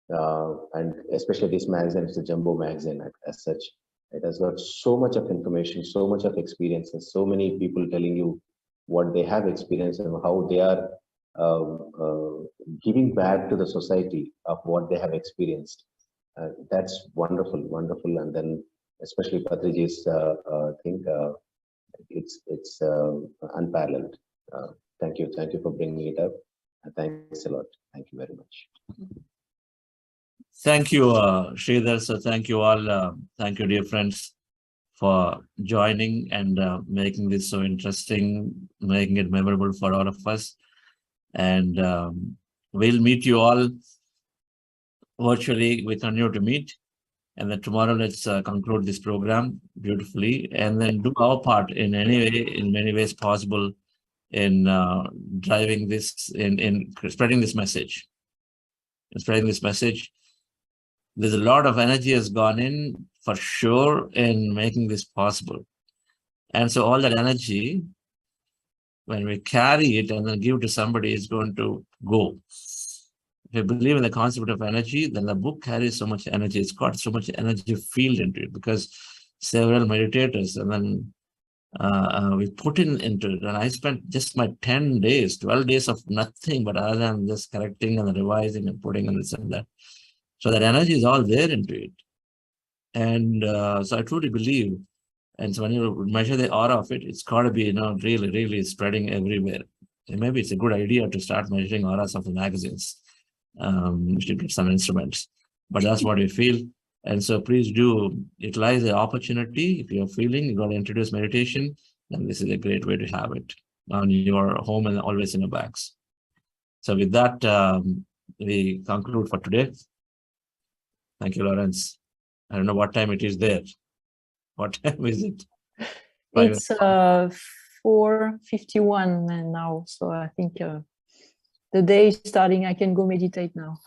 And especially this magazine, it's a jumbo magazine as such. It has got so much of information, so much of experience, and so many people telling you what they have experienced and how they are giving back to the society of what they have experienced. That's wonderful, wonderful. And then especially Patriji's thing, it's unparalleled. Thank you for bringing it up. Thanks a lot. Thank you very much. Thank you, Sridhar. So thank you all. Thank you, dear friends, for joining and making this so interesting, making it memorable for all of us. And we'll meet you all virtually. We continue to meet. And then tomorrow, let's conclude this program beautifully and then do our part in many ways possible in driving this, in spreading this message. There's a lot of energy has gone in for sure in making this possible. And so all that energy, when we carry it and then give to somebody, is going to go. If you believe in the concept of energy, then the book carries so much energy. It's got so much energy field into it because several meditators and then we put into it. And I spent just my 10 days, 12 days of nothing but other than just correcting and revising and putting and this and that. So that energy is all there into it. And so I truly believe, and so when you measure the aura of it, it's got to be, really, really spreading everywhere. And maybe it's a good idea to start measuring auras of the magazines. We should get some instruments, but that's what we feel. And so please do utilize the opportunity. If you're feeling you're going to introduce meditation, then this is a great way to have it on your home and always in your bags. So with that, we conclude for today. Thank you, Lawrence. I don't know what time it is there. What time is it? It's 4:51 now, so I think the day is starting. I can go meditate now.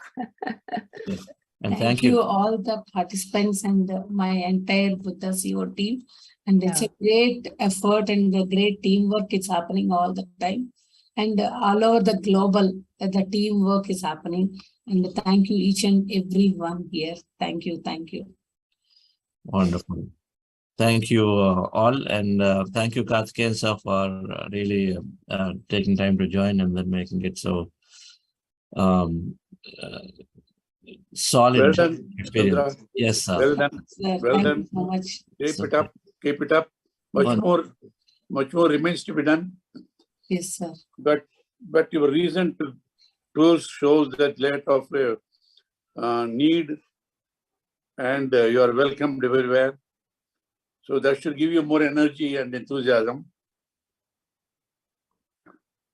Yes. And Thank you all the participants and my entire Buddha CO team. And it's a great effort and a great teamwork is happening all the time. And all over the global, the teamwork is happening. And thank you each and every one here. Thank you. Thank you. Wonderful. Thank you all. And thank you, Karthikeyan sir, for really taking time to join and then making it so solid. Well done, experience. Chandra. Yes, sir. Well done. Well done. So much. Keep it up. Keep it up. Much more remains to be done. Yes, sir. But your recent tools shows that lack of need, and you are welcomed everywhere. So that should give you more energy and enthusiasm.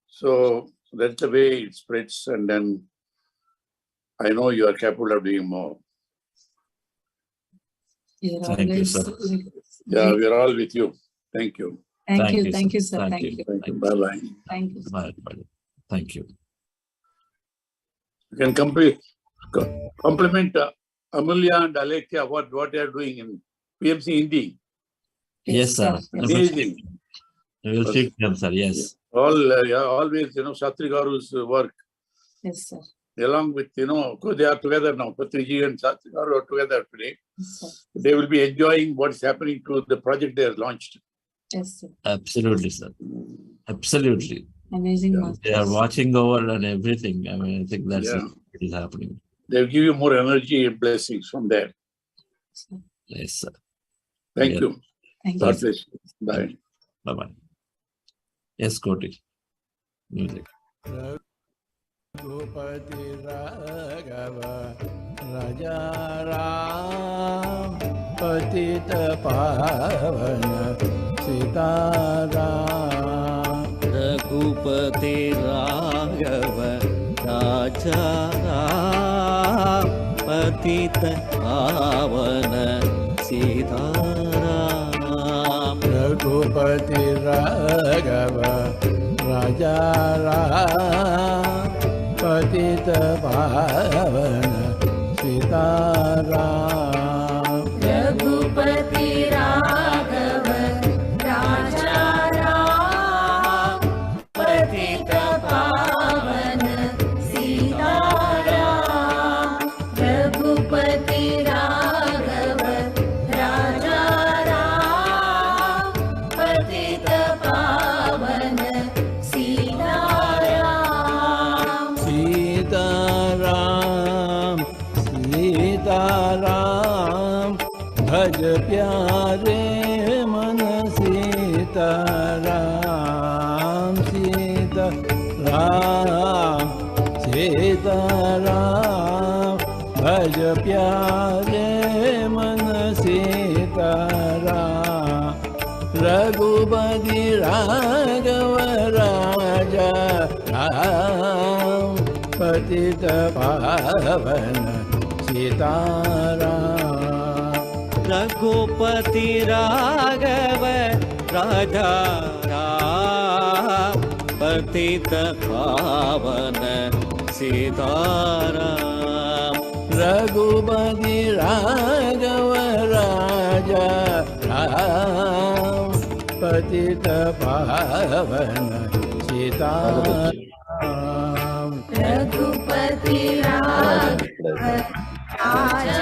So that's the way it spreads, and then I know you are capable of doing more. Thank you, sir. Yeah, we are all with you. Thank you. Thank you, sir. Thank Thank you. you. Thank you. Bye-bye. Thank you. Bye. Thank you. You can compliment Amulya and Alekhya what they are doing in PMC Hindi. Yes, sir. Amazing. We will speak to them, sir. Yes. Always, Shatri Garu's work. Yes, sir. Along with, they are together now. Patriji and Shatri Garu are together today. Yes, sir. They will be enjoying what is happening to the project they have launched. Yes, sir. Absolutely, sir. Absolutely. Amazing. They are watching over and everything. I mean, I think that's what is happening. They'll give you more energy and blessings from there. Yes, sir. Thank Yeah. you. Thank God you. bless you. Bye. Bye-bye. Yes, Koti. Music. Ragupati Raghava Raja Ram Patita Pavana Sita Ram Ragupati Raghava Raja Ram Patita Pavana Sita Ram Ragupati Raghava Raja Ram Patita Pavana Sita Ram Ragupati Raghava Raja Ram Patita Pavana Sita Ram Ragupati Raghava Raja Ram Patita Pavana Sita Ram Sita Ram Sita Ram Bhaj pyare man Sita Ram Sita Ram Sita Ram Bhaj pyare man Sita Ram Ragupati Raghava Raja Ram Patita Pavana Sita Ram Ragupati Raghava Raja Ram Patita Pavana Sita Ram Ragupati Raghava Raja Ram Patita Pavana Sita Ram Ragupati Raghava Raja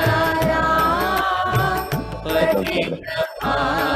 Ram Patita Pavana